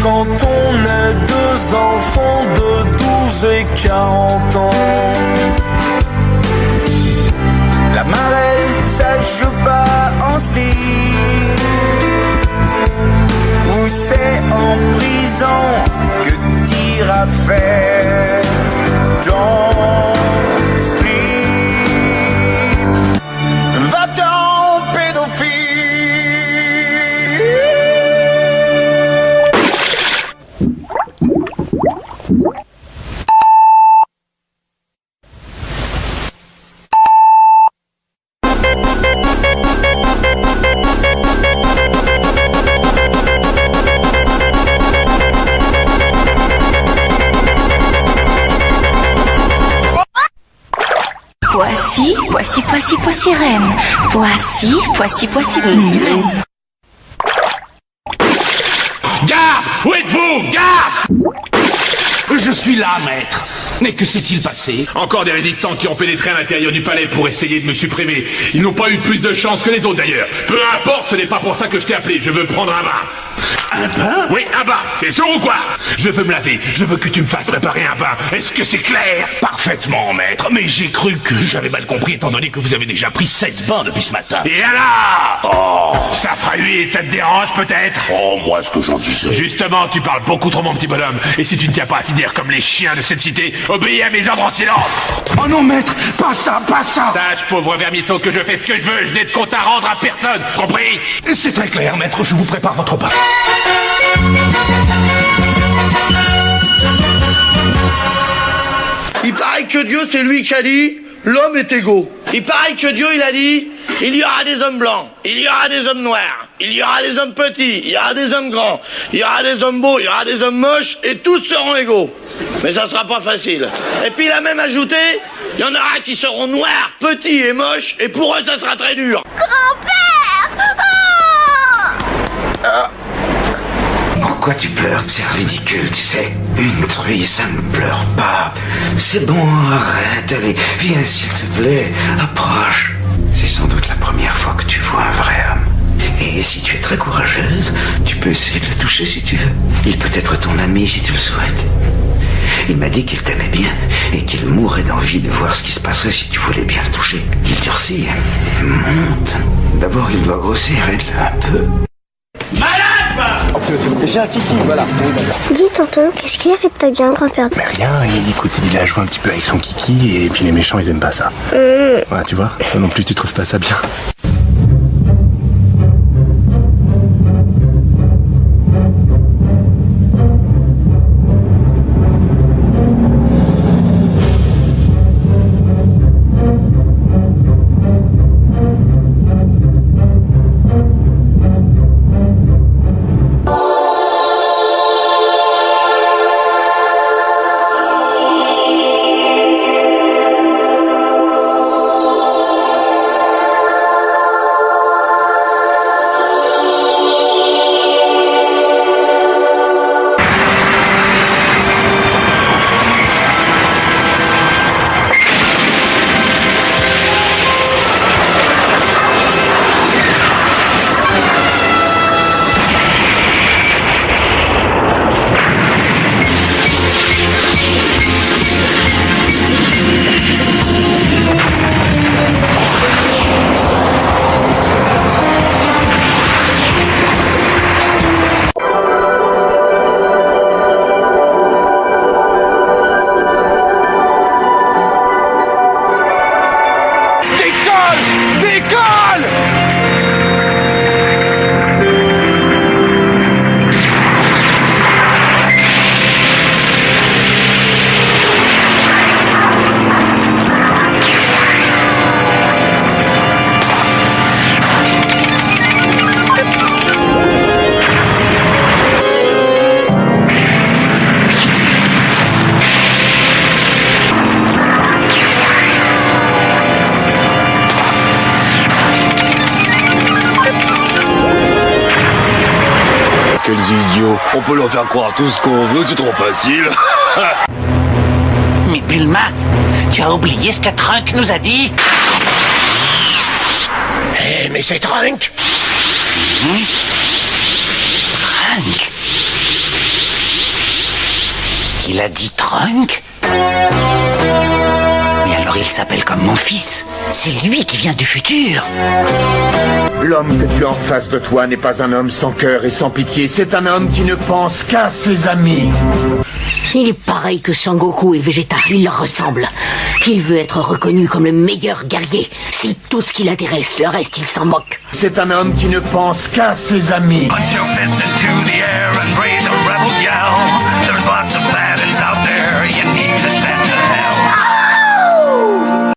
quand on est deux enfants de 12 et 40 ans. La marelle, ça joue pas en slip, ou c'est en prison que t'iras faire ton strip. Va-t'en, pédophile. Poissy, Poissy, Poissy, Poissy-Reine. Poissy, Poissy, Poissy, Poissy-Reine. Garde! Où êtes-vous? Garde! Je suis là, maître. Mais que s'est-il passé? Encore des résistants qui ont pénétré à l'intérieur du palais pour essayer de me supprimer. Ils n'ont pas eu plus de chance que les autres d'ailleurs. Peu importe, ce n'est pas pour ça que je t'ai appelé. Je veux prendre un bain. Un bain? Oui, un bain. T'es sourd ou quoi? Je veux me laver. Je veux que tu me fasses préparer un bain. Est-ce que c'est clair? Parfaitement, maître. Mais j'ai cru que j'avais mal compris étant donné que vous avez déjà pris 7 bains depuis ce matin. Et alors? Oh, ça fera 8, ça te dérange peut-être? Oh, moi, ce que j'en disais. Justement, tu parles beaucoup trop, mon petit bonhomme. Et si tu ne tiens pas à finir comme les chiens de cette cité, obéis à mes ordres en silence. Oh non, maître, pas ça, pas ça. Sache, pauvre vermisseau, que je fais ce que je veux. Je n'ai de compte à rendre à personne. Compris? C'est très clair, maître, je vous prépare votre bain. Il paraît que Dieu, c'est lui qui a dit l'homme est égaux. Il paraît que Dieu, il a dit il y aura des hommes blancs, il y aura des hommes noirs, il y aura des hommes petits, il y aura des hommes grands, il y aura des hommes beaux, il y aura des hommes moches, et tous seront égaux. Mais ça sera pas facile. Et puis il a même ajouté, il y en aura qui seront noirs, petits et moches, et pour eux ça sera très dur. Grand-père! Pourquoi tu pleures? C'est ridicule, tu sais. Une truie, ça ne pleure pas. C'est bon, arrête, allez, viens s'il te plaît, approche. C'est sans doute la première fois que tu vois un vrai homme. Et si tu es très courageuse, tu peux essayer de le toucher si tu veux. Il peut être ton ami si tu le souhaites. Il m'a dit qu'il t'aimait bien et qu'il mourrait d'envie de voir ce qui se passerait si tu voulais bien le toucher. Il durcit, monte. D'abord, il doit grossir, aide-le un peu. J'ai un kiki, voilà. Dis tonton, qu'est-ce qu'il a fait de pas bien, grand-père? Mais rien, écoute, il a joué un petit peu avec son kiki et puis les méchants ils aiment pas ça. Ouais, tu vois, toi non plus tu trouves pas ça bien. Idiots, on peut leur faire croire tout ce qu'on veut, c'est trop facile. Mais Bulma, tu as oublié ce que Trunk nous a dit? Eh, mais c'est Trunk! Trunk? Il a dit Trunk? Mais alors il s'appelle comme mon fils. C'est lui qui vient du futur. L'homme que tu as en face de toi n'est pas un homme sans cœur et sans pitié, c'est un homme qui ne pense qu'à ses amis. Il est pareil que Sangoku et Vegeta, il leur ressemble. Il veut être reconnu comme le meilleur guerrier. C'est tout ce qui l'intéresse, le reste il s'en moque. C'est un homme qui ne pense qu'à ses amis. Punch your fist into the air and raise a rebel yell. There's lots of bad ends out there, you need to stand